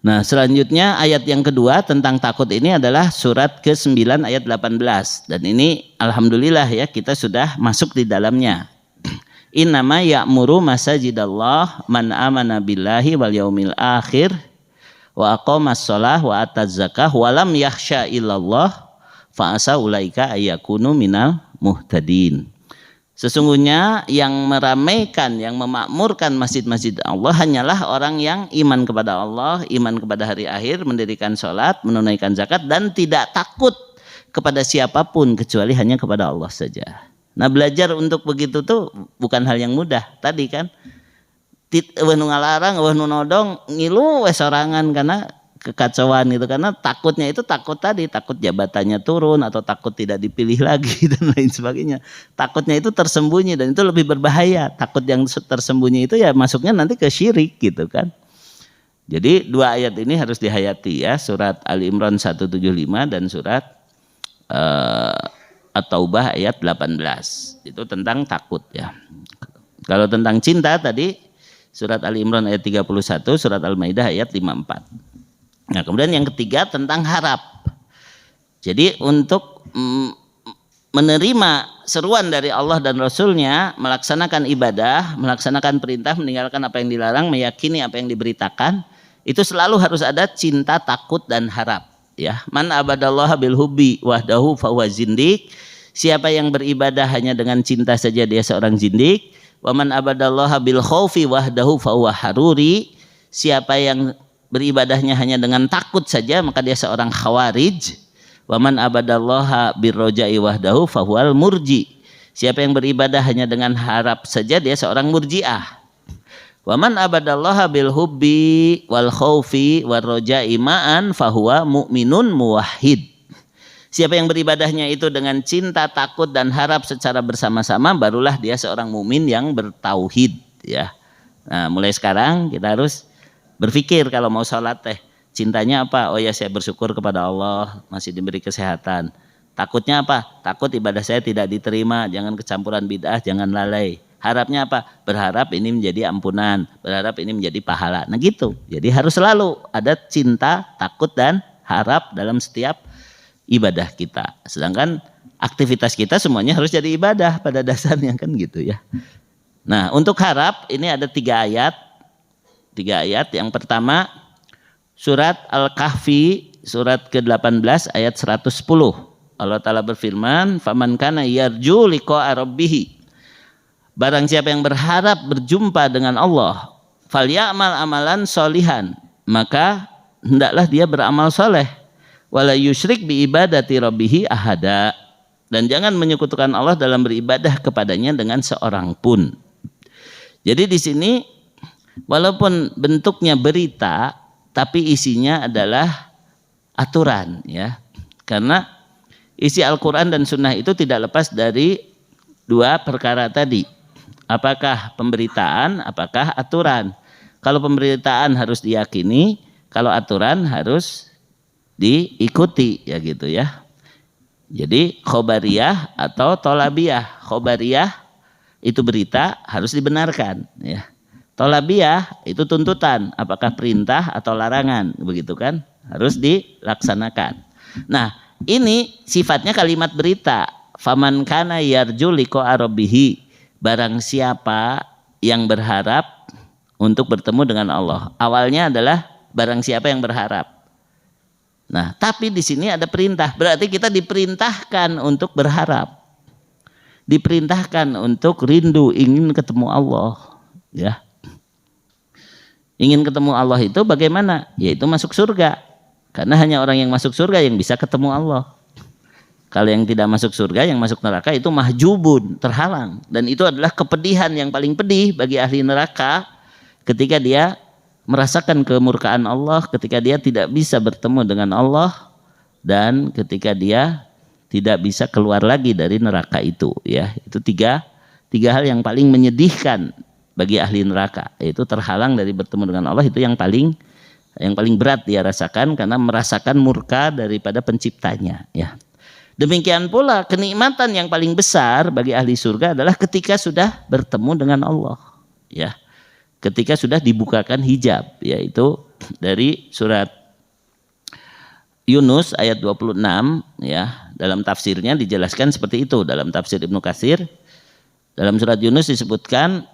Nah selanjutnya ayat yang kedua tentang takut ini adalah surat ke-9 ayat 18. Dan ini alhamdulillah ya kita sudah masuk di dalamnya. Innama ya'muru masajidallah man amana billahi wal yaumil akhir wa aqamas shalah wa ataz zakah wa lam yakhsha illallah fa asa ulaika ayyakunu minal muhtadin. Sesungguhnya yang meramaikan, yang memakmurkan masjid-masjid Allah hanyalah orang yang iman kepada Allah, iman kepada hari akhir, mendirikan sholat, menunaikan zakat, dan tidak takut kepada siapapun kecuali hanya kepada Allah saja. Nah belajar untuk begitu tuh bukan hal yang mudah. Tadi kan, eueuh nu ngalarang, eueuh nu nodong, ngilu we sorangan karena kekacauan gitu, karena takutnya itu takut tadi, takut jabatannya turun atau takut tidak dipilih lagi dan lain sebagainya. Takutnya itu tersembunyi dan itu lebih berbahaya. Takut yang tersembunyi itu ya masuknya nanti ke syirik gitu kan. Jadi dua ayat ini harus dihayati ya, surat Ali Imran 175 dan surat At-Taubah ayat 18. Itu tentang takut ya. Kalau tentang cinta tadi surat Ali Imran ayat 31, surat Al-Maidah ayat 54. Nah, kemudian yang ketiga tentang harap. Jadi untuk menerima seruan dari Allah dan Rasulnya, melaksanakan ibadah, melaksanakan perintah, meninggalkan apa yang dilarang, meyakini apa yang diberitakan, itu selalu harus ada cinta, takut, dan harap. Ya, man abadallaha bil hubbi wahdahu fahuwa zindik. Siapa yang beribadah hanya dengan cinta saja dia seorang zindik. Wa man abadallaha bil khaufi wahdahu fahuwa haruri. Siapa yang beribadahnya hanya dengan takut saja maka dia seorang khawarij. Wa man abadallaha bir roja'i wahdahu fahuwal murji. Siapa yang beribadah hanya dengan harap saja dia seorang murji'ah. Wa man abadallaha bil hubbi wal khaufi war roja'i ma'an fahuwa mu'minun muwahhid. Siapa yang beribadahnya itu dengan cinta, takut, dan harap secara bersama-sama, barulah dia seorang mukmin yang bertauhid. Ya. Nah, mulai sekarang kita harus berpikir kalau mau sholat teh, cintanya apa? Oh ya, saya bersyukur kepada Allah masih diberi kesehatan. Takutnya apa? Takut ibadah saya tidak diterima, jangan kecampuran bid'ah, jangan lalai. Harapnya apa? Berharap ini menjadi ampunan, berharap ini menjadi pahala. Nah gitu. Jadi harus selalu ada cinta, takut, dan harap dalam setiap ibadah kita. Sedangkan aktivitas kita semuanya harus jadi ibadah pada dasarnya, kan gitu ya. Nah, untuk harap ini ada 3 ayat. 3 ayat. Yang pertama surat Al-Kahfi surat ke-18 ayat 110. Allah Ta'ala berfirman, "Faman kana yarju liqa'a rabbih." Barang siapa yang berharap berjumpa dengan Allah, falyamal amalan solihan, maka hendaklah dia beramal soleh. Wala yusyrik bi ibadati rabbih ahada, dan jangan menyekutukan Allah dalam beribadah kepadanya dengan seorang pun. Jadi di sini walaupun bentuknya berita tapi isinya adalah aturan, ya. Karena isi Al-Qur'an dan Sunnah itu tidak lepas dari 2 perkara tadi. Apakah pemberitaan, apakah aturan. Kalau pemberitaan harus diyakini, kalau aturan harus diikuti, ya gitu ya. Jadi khobariyah atau tolabiyah. Khobariyah itu berita harus dibenarkan, ya. Tolabiyah itu tuntutan, apakah perintah atau larangan, begitu kan? Harus dilaksanakan. Nah, ini sifatnya kalimat berita. Faman kana yarju liqa'a rabbih. Barang siapa yang berharap untuk bertemu dengan Allah. Awalnya adalah barang siapa yang berharap. Nah, tapi di sini ada perintah. Berarti kita diperintahkan untuk berharap. Diperintahkan untuk rindu, ingin ketemu Allah, ya. Ingin ketemu Allah itu bagaimana? Yaitu masuk surga. Karena hanya orang yang masuk surga yang bisa ketemu Allah. Kalau yang tidak masuk surga, yang masuk neraka itu mahjubun, terhalang. Dan itu adalah kepedihan yang paling pedih bagi ahli neraka ketika dia merasakan kemurkaan Allah, ketika dia tidak bisa bertemu dengan Allah, dan ketika dia tidak bisa keluar lagi dari neraka itu, ya. Itu tiga hal yang paling menyedihkan bagi ahli neraka, yaitu terhalang dari bertemu dengan Allah. Itu yang paling berat dia rasakan karena merasakan murka daripada penciptanya, ya. Demikian pula kenikmatan yang paling besar bagi ahli surga adalah ketika sudah bertemu dengan Allah, ya. Ketika sudah dibukakan hijab, yaitu dari surat Yunus ayat 26, ya. Dalam tafsirnya dijelaskan seperti itu, dalam tafsir Ibnu Katsir. Dalam surat Yunus disebutkan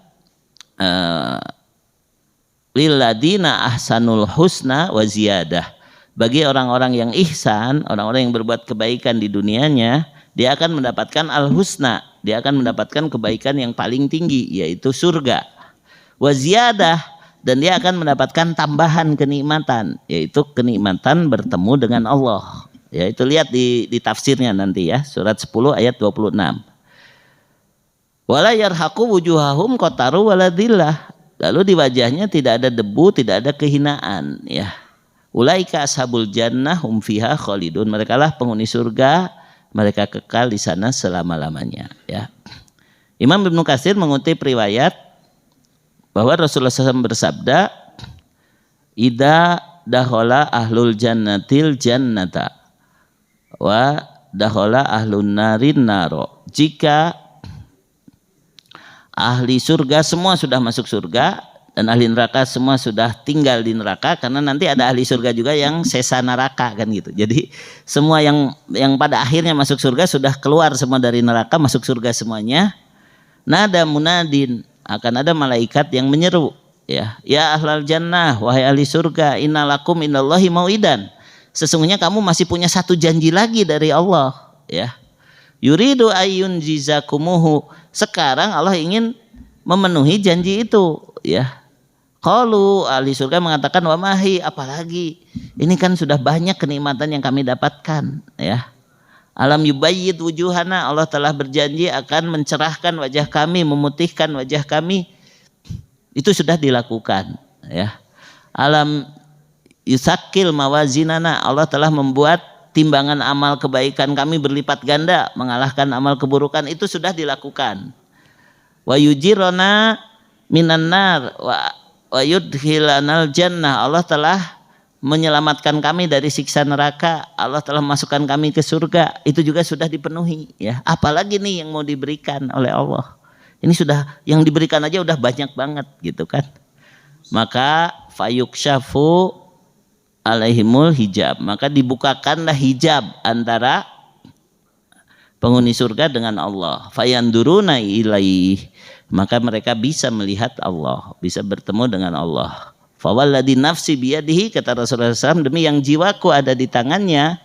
lilladina ahsanul husna wa ziyadah. Bagi orang-orang yang ihsan, orang-orang yang berbuat kebaikan di dunianya, dia akan mendapatkan al-husna, dia akan mendapatkan kebaikan yang paling tinggi, yaitu surga. Wa ziyadah, dan dia akan mendapatkan tambahan kenikmatan, yaitu kenikmatan bertemu dengan Allah. Ya, itu lihat di tafsirnya nanti ya, surat 10 ayat 26. Wala yarhaqu wujuhahum qataru waladillah. Lalu di wajahnya tidak ada debu, tidak ada kehinaan, ya. Ulaika ashabul jannah hum fiha khalidun. Mereka lah penghuni surga, mereka kekal di sana selama-lamanya, ya. Imam Ibnu Katsir mengutip riwayat bahwa Rasulullah SAW bersabda, "Idza dakhala ahlul jannatil jannata wa dakhala ahlun narin naro." Jika ahli surga semua sudah masuk surga dan ahli neraka semua sudah tinggal di neraka, karena nanti ada ahli surga juga yang sesa neraka kan gitu. Jadi semua yang pada akhirnya masuk surga sudah keluar semua dari neraka, masuk surga semuanya. Nada munadin, akan ada malaikat yang menyeru, ya ahlal jannah, wahai ahli surga, innalakum indallahi mau'idan, sesungguhnya kamu masih punya satu janji lagi dari Allah, ya. Yuridu ayyun jizakumuhu, sekarang Allah ingin memenuhi janji itu, ya. Qalu, ahli surga mengatakan, wa mahi, apalagi ini kan sudah banyak kenikmatan yang kami dapatkan, ya. Alam yubayyid wujuhana, Allah telah berjanji akan mencerahkan wajah kami, memutihkan wajah kami, itu sudah dilakukan, ya. Alam yusakil mawazinana, Allah telah membuat timbangan amal kebaikan kami berlipat ganda, mengalahkan amal keburukan, itu sudah dilakukan. Wa yujirona minan nar wa yudkhilanal jannah, Allah telah menyelamatkan kami dari siksa neraka, Allah telah masukkan kami ke surga, itu juga sudah dipenuhi, ya. Apalagi nih yang mau diberikan oleh Allah? Ini sudah, yang diberikan aja udah banyak banget gitu kan. Maka fayukshafu alaihimul hijab, maka dibukakanlah hijab antara penghuni surga dengan Allah. Fayanduruna ilaih, maka mereka bisa melihat Allah, bisa bertemu dengan Allah. Fawalladzi nafsi biyadihi, kata Rasulullah SAW, demi yang jiwaku ada di tangannya,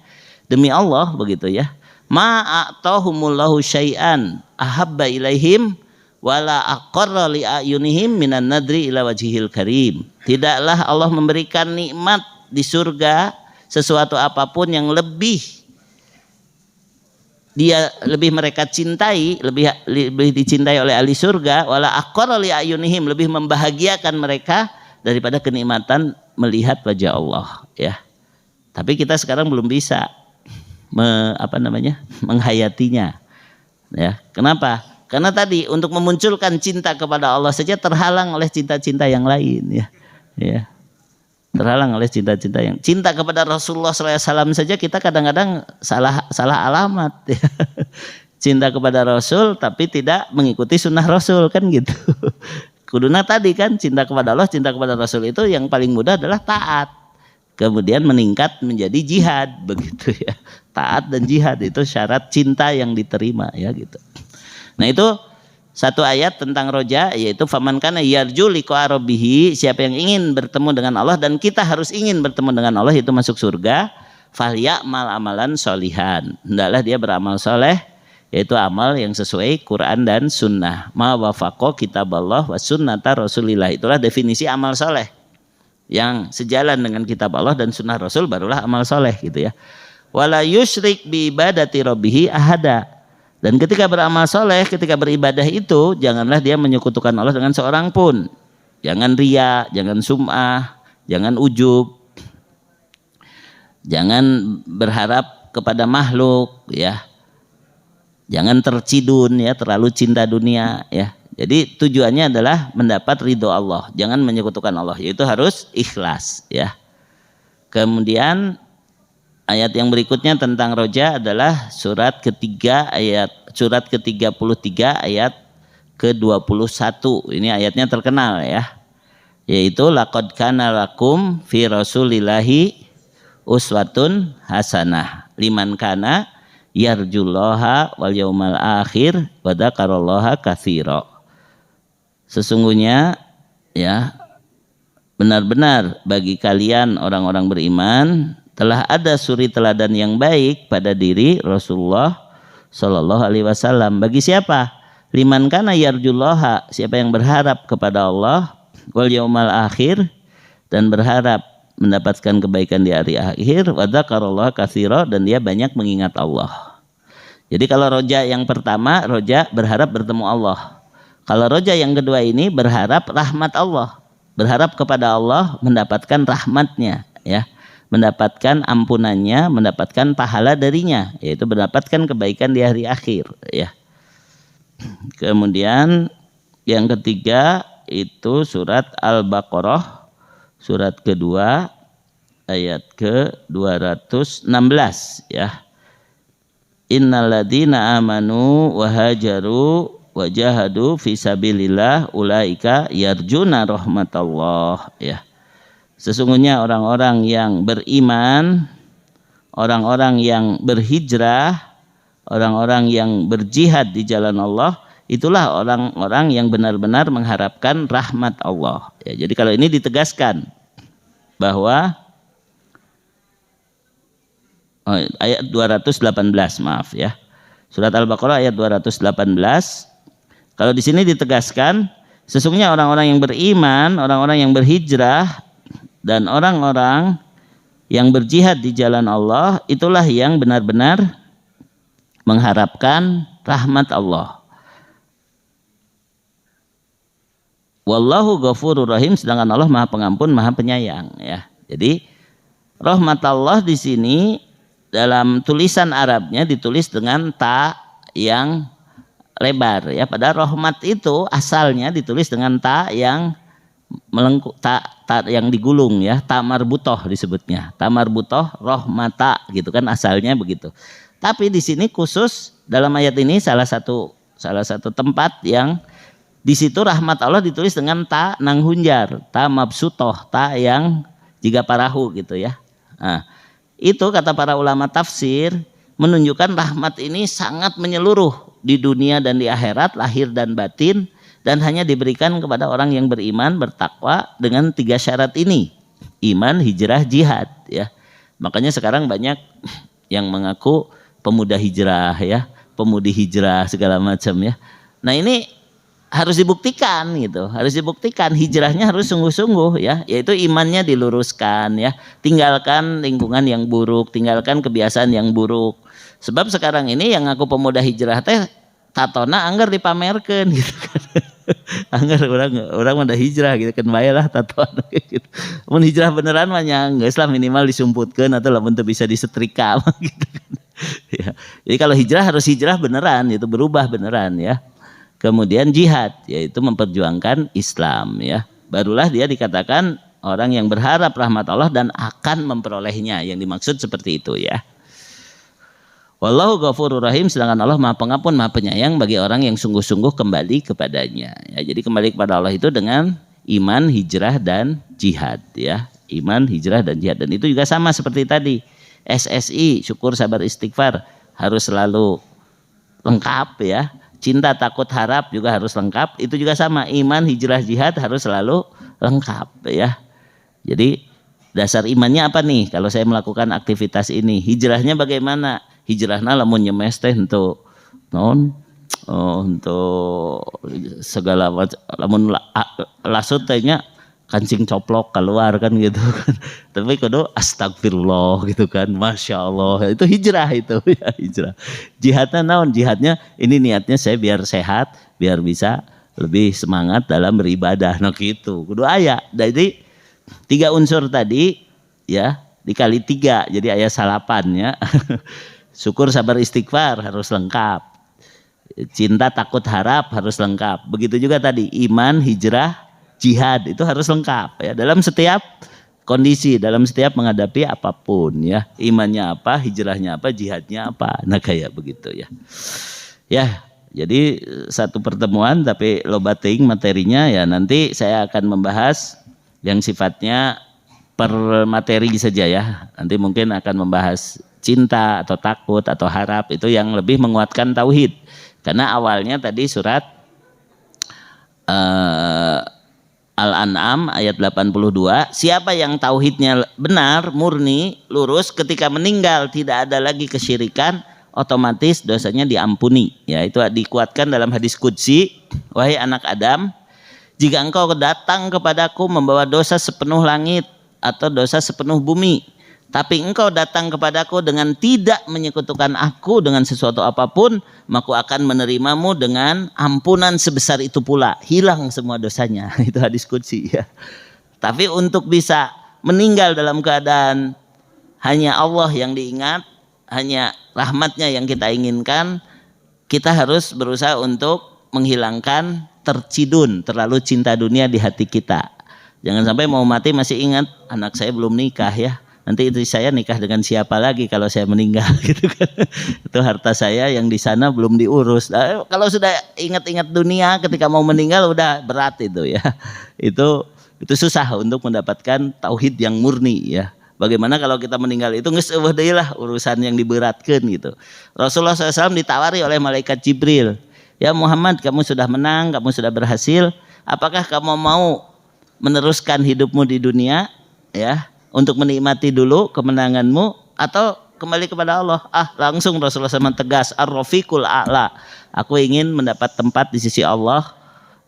demi Allah, begitu ya. Ma'atahumullahu syai'an ahabba ilaihim wala aqarra li ayunihim minan nadri ila wajhil karim. Tidaklah Allah memberikan nikmat di surga sesuatu apapun yang lebih mereka cintai, lebih dicintai oleh ahli surga, wala aqarra li ayunihim, lebih membahagiakan mereka daripada kenikmatan melihat wajah Allah, ya. Tapi kita sekarang belum bisa menghayatinya, ya. Kenapa? Karena tadi untuk memunculkan cinta kepada Allah saja terhalang oleh cinta-cinta yang lain, ya. Terhalang oleh cinta-cinta yang, cinta kepada Rasulullah SAW saja kita kadang-kadang salah alamat, ya. Cinta kepada Rasul tapi tidak mengikuti sunnah Rasul, kan gitu. Kuduna tadi kan, cinta kepada Allah, cinta kepada Rasul itu yang paling mudah adalah taat. Kemudian meningkat menjadi jihad, begitu ya. Taat dan jihad itu syarat cinta yang diterima, ya gitu. Nah itu satu ayat tentang roja, yaitu faman kana yarju liqa rabbih, siapa yang ingin bertemu dengan Allah, dan kita harus ingin bertemu dengan Allah, itu masuk surga. Falyamal amalan sholihan, hendaklah dia beramal soleh, yaitu amal yang sesuai Quran dan Sunnah. Ma wafaqo kitaballah wa sunnata rasulillah, itulah definisi amal soleh. Yang sejalan dengan kitab Allah dan sunnah Rasul barulah amal soleh, gitu ya. Wala yusyrik bi ibadati rabbihi ahada, dan ketika beramal soleh, ketika beribadah itu janganlah dia menyekutukan Allah dengan seorang pun. Jangan riya, jangan sum'ah, jangan ujub, jangan berharap kepada makhluk, ya. Jangan tercidun, ya, terlalu cinta dunia, ya. Jadi tujuannya adalah mendapat ridho Allah, jangan menyekutukan Allah, yaitu harus ikhlas, ya. Kemudian ayat yang berikutnya tentang roja adalah surat ke-33 ayat ke-21. Ini ayatnya terkenal, ya. Yaitu laqad kana lakum fi rasulillahi uswatun hasanah liman kana yarjullaha wal yaumal akhir wa dzakarallaha katsira. Sesungguhnya, ya, benar-benar bagi kalian orang-orang beriman telah ada suri teladan yang baik pada diri Rasulullah Shallallahu Alaihi Wasallam. Bagi siapa? Liman kana yarjullaha, siapa yang berharap kepada Allah, wal yaumal akhir, dan berharap mendapatkan kebaikan di hari akhir, wa dzakarallaha katsira, dan dia banyak mengingat Allah. Jadi kalau roja yang pertama, roja berharap bertemu Allah. Kalau roja yang kedua ini berharap rahmat Allah, berharap kepada Allah mendapatkan rahmatnya, ya, mendapatkan ampunannya, mendapatkan pahala darinya, yaitu mendapatkan kebaikan di hari akhir, ya. Kemudian yang ketiga itu surat Al-Baqarah, surat kedua ayat ke-216, ya. Innalladzina amanu wa hajaru wajahadu fisabilillah ulaika yarjuna rahmatallah ya. Sesungguhnya orang-orang yang beriman, orang-orang yang berhijrah, orang-orang yang berjihad di jalan Allah, itulah orang-orang yang benar-benar mengharapkan rahmat Allah ya. Jadi kalau ini ditegaskan bahwa ayat 218 maaf ya. Surat Al-Baqarah ayat 218. Kalau di sini ditegaskan sesungguhnya orang-orang yang beriman, orang-orang yang berhijrah dan orang-orang yang berjihad di jalan Allah itulah yang benar-benar mengharapkan rahmat Allah. Wallahu ghafurur rahim, sedangkan Allah Maha Pengampun, Maha Penyayang ya. Jadi rahmat Allah di sini dalam tulisan Arabnya ditulis dengan ta yang lebar ya. Padahal rahmat itu asalnya ditulis dengan ta yang melengkung, ta yang digulung ya, ta marbutoh disebutnya, ta marbutoh rahmata gitu kan asalnya begitu. Tapi di sini khusus dalam ayat ini salah satu tempat yang di situ rahmat Allah ditulis dengan ta nanghunjar, ta mabsutoh, ta yang jika parahu gitu ya. Nah, itu kata para ulama tafsir menunjukkan rahmat ini sangat menyeluruh di dunia dan di akhirat, lahir dan batin, dan hanya diberikan kepada orang yang beriman, bertakwa dengan 3 syarat ini: iman, hijrah, jihad ya. Makanya sekarang banyak yang mengaku pemuda hijrah ya, pemudi hijrah segala macam ya. Nah ini harus dibuktikan gitu, harus dibuktikan hijrahnya harus sungguh-sungguh ya, yaitu imannya diluruskan ya, tinggalkan lingkungan yang buruk, tinggalkan kebiasaan yang buruk. Sebab sekarang ini yang ngaku pemuda hijrah teh tatona anggar dipamerkan gitu kan. Anggar orang udah hijrah gitu kan, bayalah tatona gitu. Mun hijrah beneran mah nya geus lah minimal disumputkeun atau lamun teu bisa disetrika gitu kan. Ya. Jadi kalau hijrah harus hijrah beneran, itu berubah beneran ya. Kemudian jihad yaitu memperjuangkan Islam ya. Barulah dia dikatakan orang yang berharap rahmat Allah dan akan memperolehnya. Yang dimaksud seperti itu ya. Wallahu ghafurur rahim, sedangkan Allah Maha Pengampun, Maha Penyayang bagi orang yang sungguh-sungguh kembali kepadanya. Ya, jadi kembali kepada Allah itu dengan iman, hijrah dan jihad ya. Iman, hijrah dan jihad, dan itu juga sama seperti tadi. SSI, syukur, sabar, istighfar harus selalu lengkap ya. Cinta, takut, harap juga harus lengkap. Itu juga sama, iman, hijrah, jihad harus selalu lengkap ya. Jadi dasar imannya apa nih? Kalau saya melakukan aktivitas ini, hijrahnya bagaimana? Hijrahna lamun nyemes teh untuk untuk segala macam, lamun lasut tehnya kancing coplok keluar kan gitu kan. Tapi kudu astagfirullah gitu kan, masya Allah, itu hijrah itu ya, hijrah. Jihadnya naon? Jihadnya ini niatnya saya biar sehat, biar bisa lebih semangat dalam beribadah. Nah gitu, kudu aya. Jadi 3 unsur tadi ya dikali 3 jadi aya 8 ya. Syukur, sabar, istighfar harus lengkap. Cinta, takut, harap harus lengkap. Begitu juga tadi iman, hijrah, jihad itu harus lengkap ya, dalam setiap kondisi, dalam setiap menghadapi apapun ya. Imannya apa, hijrahnya apa, jihadnya apa. Nah kayak begitu ya. Ya, jadi satu pertemuan tapi loba teuing materinya ya. Nanti saya akan membahas yang sifatnya per materi saja ya. Nanti mungkin akan membahas cinta atau takut atau harap, itu yang lebih menguatkan tauhid. Karena awalnya tadi surat Al-An'am ayat 82, siapa yang tauhidnya benar, murni, lurus, ketika meninggal tidak ada lagi kesyirikan, otomatis dosanya diampuni. Ya, itu dikuatkan dalam hadis qudsi, wahai anak Adam, jika engkau datang kepadaku membawa dosa sepenuh langit atau dosa sepenuh bumi, tapi engkau datang kepadaku dengan tidak menyekutukan aku dengan sesuatu apapun, maka akan menerimamu dengan ampunan sebesar itu pula. Hilang semua dosanya. Itu hadis qudsi ya. Tapi untuk bisa meninggal dalam keadaan hanya Allah yang diingat, hanya rahmatnya yang kita inginkan, kita harus berusaha untuk menghilangkan tercidun, terlalu cinta dunia di hati kita. Jangan sampai mau mati masih ingat anak saya belum nikah ya, nanti istri saya nikah dengan siapa lagi kalau saya meninggal gitu kan. Itu harta saya yang di sana belum diurus. Nah, kalau sudah ingat-ingat dunia ketika mau meninggal udah berat itu ya. Itu susah untuk mendapatkan tauhid yang murni ya. Bagaimana kalau kita meninggal itu geus eueuh deui lah urusan yang diberatkan gitu. Rasulullah SAW ditawari oleh malaikat Jibril, ya Muhammad, kamu sudah menang, kamu sudah berhasil, apakah kamu mau meneruskan hidupmu di dunia ya untuk menikmati dulu kemenanganmu atau kembali kepada Allah? Langsung Rasulullah SAW tegas, ar-rafiqul a'la, aku ingin mendapat tempat di sisi Allah,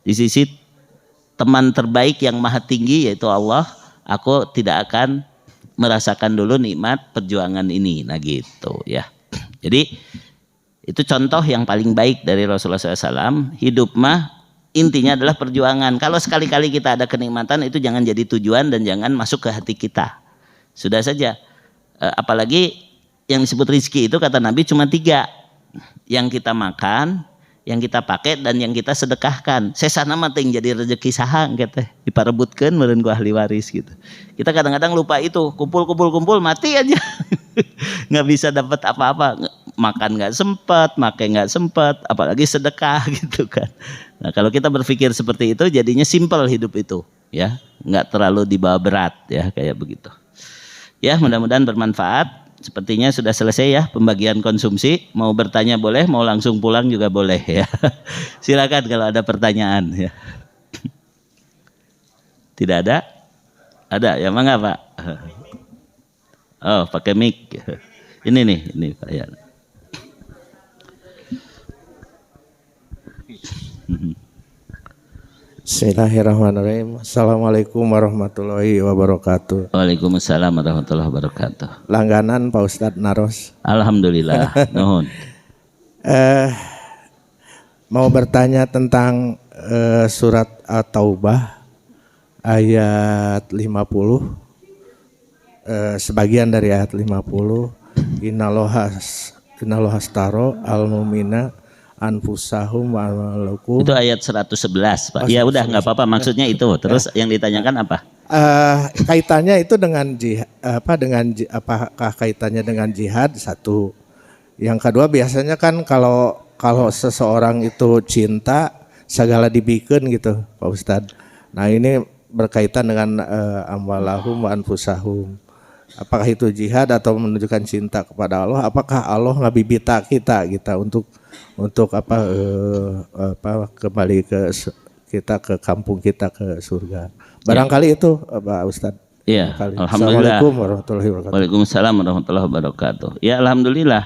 di sisi teman terbaik yang maha tinggi yaitu Allah. Aku tidak akan merasakan dulu nikmat perjuangan ini. Nah gitu ya. Jadi itu contoh yang paling baik dari Rasulullah SAW. Hidup mah intinya adalah perjuangan. Kalau sekali-kali kita ada kenikmatan itu jangan jadi tujuan dan jangan masuk ke hati kita. Sudah saja. Apalagi yang disebut rizki itu kata Nabi cuma 3. Yang kita makan, yang kita pakai, dan yang kita sedekahkan. Sesana mah ting jadi rezeki saha gitu, diparebutkeun meureun ku ahli waris gitu. Kita kadang-kadang lupa itu, kumpul mati aja. Nggak bisa dapat apa-apa, makan nggak sempat, makai nggak sempat, apalagi sedekah gitu kan. Nah kalau kita berpikir seperti itu jadinya simpel hidup itu ya, nggak terlalu dibawa berat ya kayak begitu. Ya mudah-mudahan bermanfaat. Sepertinya sudah selesai ya pembagian konsumsi. Mau bertanya boleh, mau langsung pulang juga boleh ya. Silakan kalau ada pertanyaan ya. Tidak ada? Ada ya, mangga Pak. Oh pakai mic. Ini Pak ya. Bismillahirrahmanirrahim. Assalamualaikum warahmatullahi wabarakatuh. Waalaikumsalam warahmatullahi wabarakatuh. Langganan Pak Ustadz Naros. Alhamdulillah. Nuhun. Mau bertanya tentang surat At-Taubah ayat 50. Sebagian dari ayat 50. Innallaha astaro al-mu'mina anfusahum wa amwalakum. Itu ayat 111 Pak. Ya udah nggak apa-apa, maksudnya itu. Terus yang ditanyakan apa? Kaitannya itu dengan jihad, apakah kaitannya dengan jihad? Satu. Yang kedua biasanya kan kalau seseorang itu cinta segala dibikin gitu Pak Ustadz. Nah ini berkaitan dengan amwalahum wa anfusahum. Apakah itu jihad atau menunjukkan cinta kepada Allah? Apakah Allah ngabibita kita untuk kembali ke kampung kita ke surga? Barangkali itu Pak Ustadz. Iya. Alhamdulillah. Assalamualaikum warahmatullahi wabarakatuh. Waalaikumsalam warahmatullahi wabarakatuh. Ya alhamdulillah.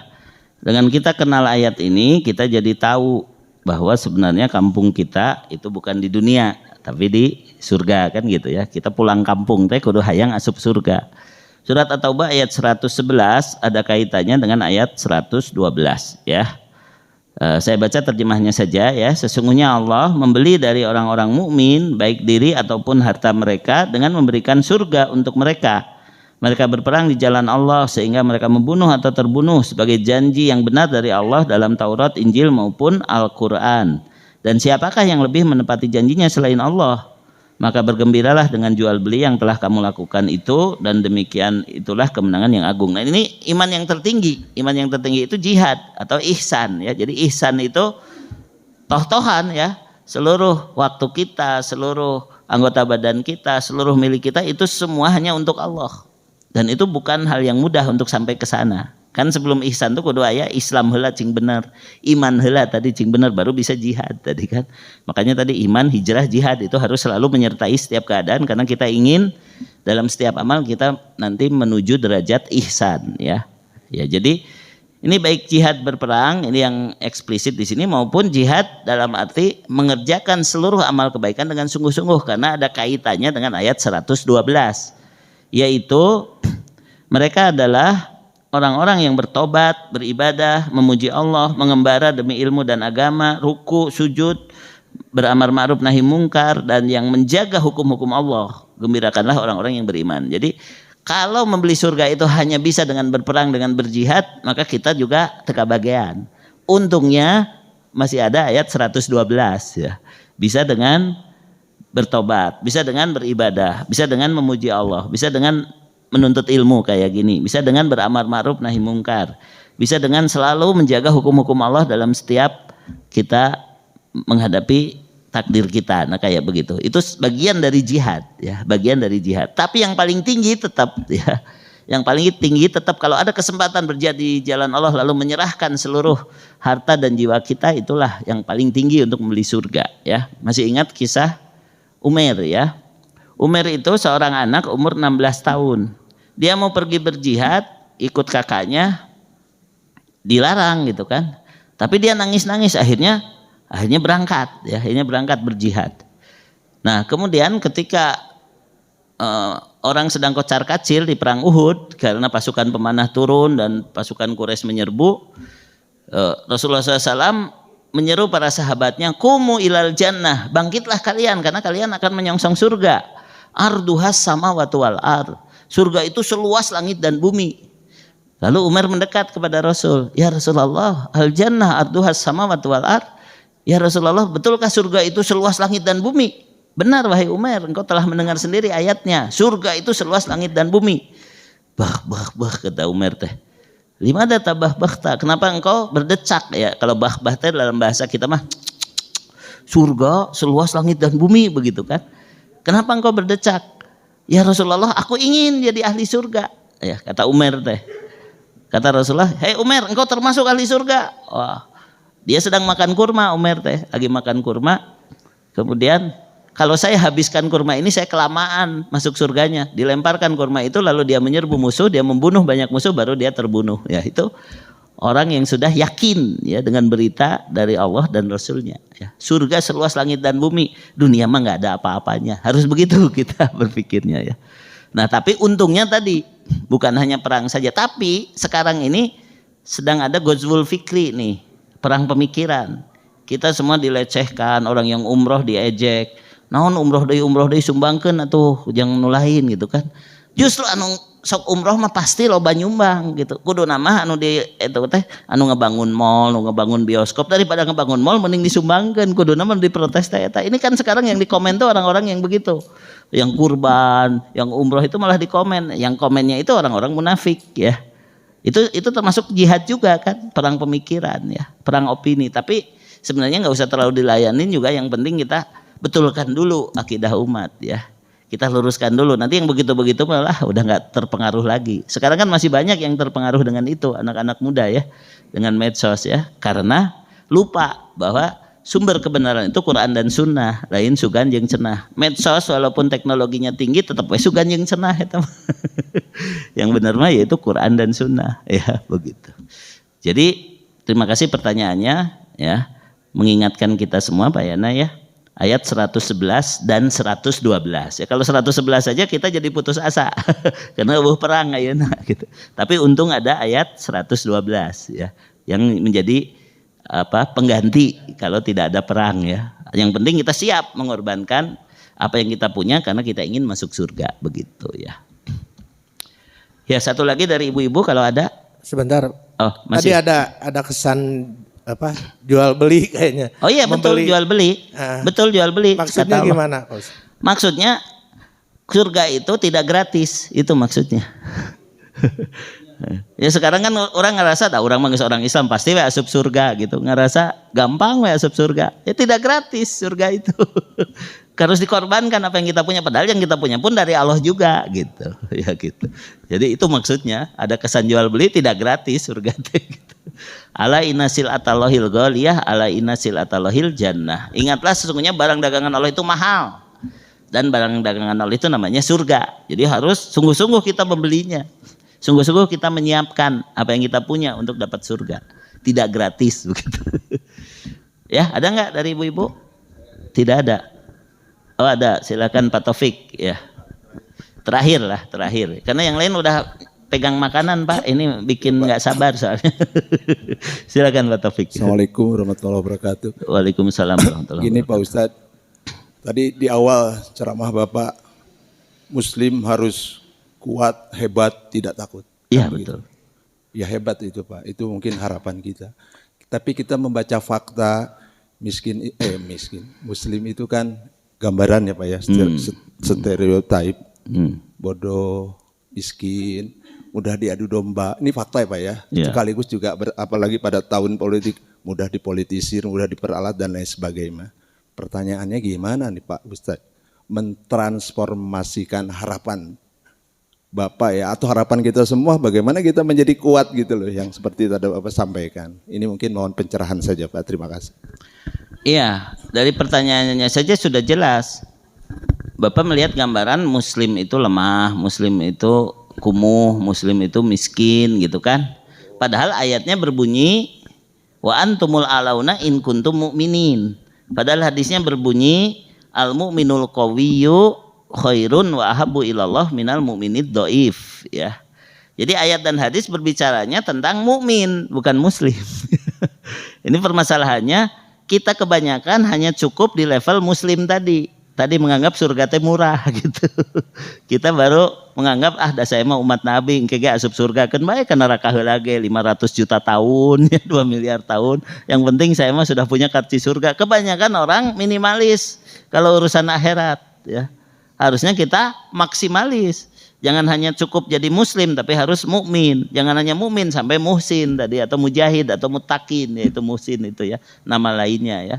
Dengan kita kenal ayat ini kita jadi tahu bahwa sebenarnya kampung kita itu bukan di dunia tapi di surga kan gitu ya. Kita pulang kampung teh kudu hayang asup surga. Surat At-Taubah ayat 111 ada kaitannya dengan ayat 112 ya. Saya baca terjemahnya saja ya. Sesungguhnya Allah membeli dari orang-orang mukmin baik diri ataupun harta mereka dengan memberikan surga untuk mereka. Mereka berperang di jalan Allah sehingga mereka membunuh atau terbunuh sebagai janji yang benar dari Allah dalam Taurat, Injil maupun Al-Quran. Dan siapakah yang lebih menepati janjinya selain Allah? Maka bergembiralah dengan jual beli yang telah kamu lakukan itu, dan demikian itulah kemenangan yang agung. Nah ini iman yang tertinggi. Iman yang tertinggi itu jihad atau ihsan ya. Jadi ihsan itu toh-tohan ya. Seluruh waktu kita, seluruh anggota badan kita, seluruh milik kita itu semua hanya untuk Allah. Dan itu bukan hal yang mudah untuk sampai ke sana. Kan sebelum ihsan tuh kudu aya Islam heula cing bener, iman heula tadi cing bener baru bisa jihad tadi kan. Makanya tadi iman, hijrah, jihad itu harus selalu menyertai setiap keadaan karena kita ingin dalam setiap amal kita nanti menuju derajat ihsan ya. Ya jadi ini baik jihad berperang ini yang eksplisit di sini maupun jihad dalam arti mengerjakan seluruh amal kebaikan dengan sungguh-sungguh karena ada kaitannya dengan ayat 112 yaitu mereka adalah orang-orang yang bertobat, beribadah, memuji Allah, mengembara demi ilmu dan agama, ruku, sujud, beramar ma'ruf nahi mungkar, dan yang menjaga hukum-hukum Allah. Gembirakanlah orang-orang yang beriman. Jadi kalau membeli surga itu hanya bisa dengan berperang, dengan berjihad, maka kita juga teka bagian. Untungnya masih ada ayat 112 ya. Bisa dengan bertobat, bisa dengan beribadah, bisa dengan memuji Allah, bisa dengan menuntut ilmu kayak gini, bisa dengan beramar ma'ruf nahi mungkar, bisa dengan selalu menjaga hukum-hukum Allah dalam setiap kita menghadapi takdir kita. Nah kayak begitu, itu bagian dari jihad ya, bagian dari jihad. Tapi yang paling tinggi tetap ya, yang paling tinggi tetap kalau ada kesempatan berjihad di jalan Allah lalu menyerahkan seluruh harta dan jiwa kita, itulah yang paling tinggi untuk membeli surga ya. Masih ingat kisah Umair ya? Umair itu seorang anak umur 16 tahun. Dia mau pergi berjihad, ikut kakaknya, dilarang gitu kan. Tapi dia nangis-nangis, akhirnya berangkat ya, akhirnya berangkat berjihad. Nah, kemudian ketika orang sedang kocar-kacir di perang Uhud karena pasukan pemanah turun dan pasukan Quraisy menyerbu, Rasulullah SAW menyeru para sahabatnya, "Qumu ilal jannah, bangkitlah kalian karena kalian akan menyongsong surga. Arduhas samawati wal ard." Surga itu seluas langit dan bumi. Lalu Umar mendekat kepada Rasul, "Ya Rasulullah, al jannah arduhas samawati wal ard?" "Ya Rasulullah, betulkah surga itu seluas langit dan bumi?" "Benar wahai Umar, engkau telah mendengar sendiri ayatnya. Surga itu seluas langit dan bumi." Bah kata Umar teh. "Limada tabahbakhta?" Kenapa engkau berdecak ya? Kalau bah teh dalam bahasa kita mah surga seluas langit dan bumi begitu kan. Kenapa engkau berdecak? "Ya Rasulullah, aku ingin jadi ahli surga." Ya, kata Umar teh. Kata Rasulullah, "Hei Umar, engkau termasuk ahli surga." Wah, dia sedang makan kurma, Umar teh lagi makan kurma. Kemudian, "Kalau saya habiskan kurma ini saya kelamaan masuk surganya." Dilemparkan kurma itu lalu dia menyerbu musuh, dia membunuh banyak musuh baru dia terbunuh. Ya, itu orang yang sudah yakin ya dengan berita dari Allah dan Rasulnya ya. Surga seluas langit dan bumi, dunia mah nggak ada apa-apanya. Harus begitu kita berpikirnya ya. Nah, tapi untungnya tadi bukan hanya perang saja, tapi sekarang ini sedang ada Ghazwul Fikri nih, perang pemikiran. Kita semua dilecehkan, orang yang umroh diejek. Naon umroh deui sumbangkeun atuh jangan nulahin gitu kan. Justru anu sok umroh mah pasti loba nyumbang gitu. Kudu nama anu di eta teh anu ngebangun mall, anu ngebangun bioskop, daripada ngebangun mall mending disumbangkeun. Kudu nama diprotes teh eta. Ini kan sekarang yang dikomen tuh orang-orang yang begitu. Yang kurban, yang umroh itu malah dikomen. Yang komennya itu orang-orang munafik ya. Itu termasuk jihad juga kan, perang pemikiran ya, perang opini. Tapi sebenarnya nggak usah terlalu dilayanin juga, yang penting kita betulkan dulu akidah umat ya. Kita luruskan dulu, nanti yang begitu-begitu malah udah nggak terpengaruh lagi. Sekarang kan masih banyak yang terpengaruh dengan itu, anak-anak muda ya, dengan medsos ya, karena lupa bahwa sumber kebenaran itu Quran dan Sunnah, lain sugan jeung cenah. Medsos walaupun teknologinya tinggi tetap we sugan jeung cenah eta. Yang benar mah yaitu Quran dan Sunnah ya, begitu. Jadi terima kasih pertanyaannya ya, mengingatkan kita semua Pak Yana ya. Ayat 111 dan 112 ya. Kalau 111 saja kita jadi putus asa karena perang ayeuna gitu. Tapi untung ada ayat 112 ya yang menjadi pengganti kalau tidak ada perang ya. Yang penting kita siap mengorbankan apa yang kita punya karena kita ingin masuk surga begitu ya. Ya, satu lagi dari ibu-ibu kalau ada. Sebentar. Oh, masih. Tadi ada kesan jual beli kayaknya. Oh iya, betul jual beli. Betul jual beli. Maksudnya gimana? Maksudnya surga itu tidak gratis, itu maksudnya. Ya sekarang kan orang ngerasa orang mah orang Islam pasti we asup surga gitu, ngerasa gampang we asup surga. Ya tidak gratis surga itu. Harus dikorbankan apa yang kita punya, padahal yang kita punya pun dari Allah juga gitu. Ya gitu. Jadi itu maksudnya, ada kesan jual beli tidak gratis surga gitu. Ala inasil atalohil ghaliyah, ala inasil atalohil jannah. Ingatlah sesungguhnya barang dagangan Allah itu mahal. Dan barang dagangan Allah itu namanya surga. Jadi harus sungguh-sungguh kita membelinya. Sungguh-sungguh kita menyiapkan apa yang kita punya untuk dapat surga. Tidak gratis begitu. Ya, ada nggak dari ibu-ibu? Tidak ada. Oh ada, silakan Pak Taufik ya. Terakhir. Karena yang lain udah pegang makanan Pak, ini bikin nggak sabar soalnya. Silakan Pak Taufik. Assalamualaikum warahmatullahi wabarakatuh. Waalaikumsalam warahmatullahi wabarakatuh. Gini Pak Ustadz, tadi di awal ceramah Bapak, Muslim harus kuat, hebat, tidak takut. Iya betul. Ya hebat itu Pak, itu mungkin harapan kita. Tapi kita membaca fakta miskin, Muslim itu kan gambaran ya Pak ya, stereotip, bodoh, miskin, mudah diadu domba. Ini fakta ya Pak ya. Ya. Sekaligus juga apalagi pada tahun politik mudah dipolitisir, mudah diperalat dan lain sebagainya. Pertanyaannya gimana nih Pak Ustadz? Mentransformasikan harapan Bapak ya atau harapan kita semua bagaimana kita menjadi kuat gitu loh yang seperti tadi Bapak sampaikan. Ini mungkin mohon pencerahan saja Pak. Terima kasih. Iya, dari pertanyaannya saja sudah jelas. Bapak melihat gambaran muslim itu lemah, muslim itu kumuh, muslim itu miskin gitu kan. Padahal ayatnya berbunyi wa antumul alauna in kuntum mu'minin. Padahal hadisnya berbunyi al mu'minul qawiyyu khairun wa ahabbu ilallah minal mu'minid dhaif ya. Jadi ayat dan hadis berbicaranya tentang mukmin bukan muslim. Ini permasalahannya kita kebanyakan hanya cukup di level muslim tadi. Tadi menganggap surga teh murah gitu. Kita baru menganggap dah saya mah umat Nabi engke ge asup surga kan bae ka neraka heula ge 500 juta tahun ya 2 miliar tahun. Yang penting saya mah sudah punya kartu surga. Kebanyakan orang minimalis kalau urusan akhirat ya. Harusnya kita maksimalis. Jangan hanya cukup jadi muslim tapi harus mukmin. Jangan hanya mukmin sampai muhsin tadi atau mujahid atau mutakin yaitu muhsin itu ya, nama lainnya ya.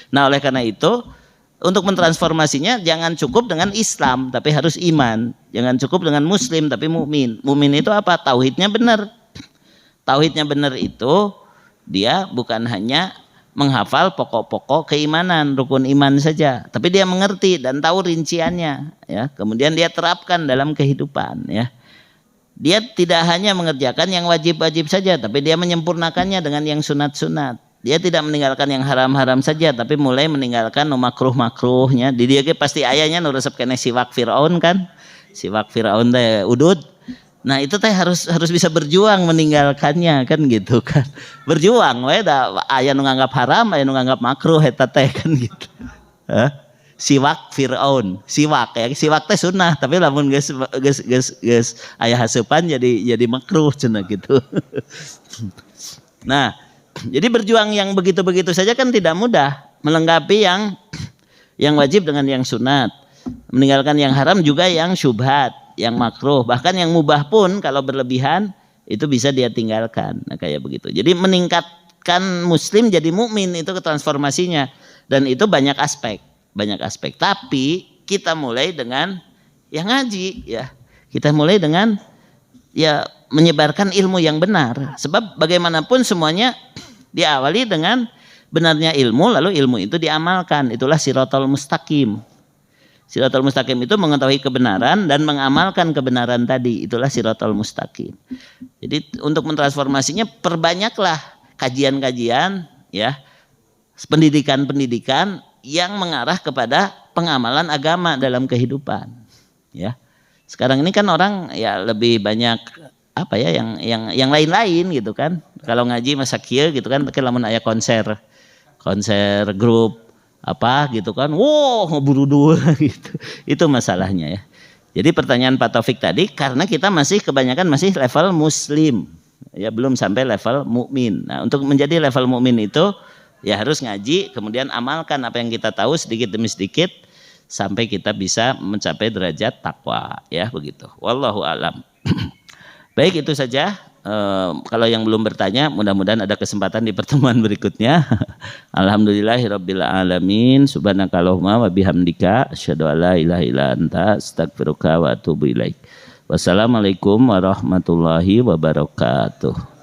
Nah, oleh karena itu untuk mentransformasinya jangan cukup dengan Islam tapi harus iman. Jangan cukup dengan muslim tapi mukmin. Mukmin itu apa? Tauhidnya benar. Tauhidnya benar itu dia bukan hanya menghafal pokok-pokok keimanan, rukun iman saja, tapi dia mengerti dan tahu rinciannya ya. Kemudian dia terapkan dalam kehidupan ya. Dia tidak hanya mengerjakan yang wajib-wajib saja, tapi dia menyempurnakannya dengan yang sunat-sunat. Dia tidak meninggalkan yang haram-haram saja, tapi mulai meninggalkan makruh-makruhnya. Di dia pasti ayahnya nu resep kene siwak Firaun kan. Siwak Firaun teh udud. Nah itu teh harus bisa berjuang meninggalkannya kan gitu kan. Berjuang we da aya nu nganggap haram, aya nu nganggap makruh eta teh kan gitu. Siwak Firaun, siwak ya, siwak teh sunnah tapi lamun geus aya hasupan jadi makruh cenah gitu. Nah, jadi berjuang yang begitu-begitu saja kan tidak mudah, melengkapi yang wajib dengan yang sunat, meninggalkan yang haram juga yang syubhat, yang makruh, bahkan yang mubah pun kalau berlebihan itu bisa dia tinggalkan. Nah, kayak begitu. Jadi meningkatkan muslim jadi mukmin itu transformasinya dan itu banyak aspek. Tapi kita mulai dengan yang ngaji ya. Kita mulai dengan ya menyebarkan ilmu yang benar. Sebab bagaimanapun semuanya diawali dengan benarnya ilmu lalu ilmu itu diamalkan. Itulah siratal mustaqim. Siratal mustaqim itu mengetahui kebenaran dan mengamalkan kebenaran tadi. Itulah siratal mustaqim. Jadi untuk mentransformasinya perbanyaklah kajian-kajian ya, pendidikan-pendidikan yang mengarah kepada pengamalan agama dalam kehidupan. Ya. Sekarang ini kan orang ya lebih banyak apa ya yang lain-lain gitu kan. Kalau ngaji masa kieu gitu kan, lamun aya konser grup apa gitu kan, ngeburudu gitu. Itu masalahnya ya. Jadi pertanyaan Pak Taufik tadi karena kita kebanyakan masih level muslim. Ya belum sampai level mukmin. Nah, untuk menjadi level mukmin itu ya harus ngaji, kemudian amalkan apa yang kita tahu sedikit demi sedikit sampai kita bisa mencapai derajat takwa ya begitu. Wallahu alam. Baik itu saja. Kalau yang belum bertanya mudah-mudahan ada kesempatan di pertemuan berikutnya. Alhamdulillahirabbil alamin, subhanakallahumma wa bihamdika asyhadu an la ilaha illa anta astaghfiruka wa atubu ilaik. Wassalamualaikum warahmatullahi wabarakatuh.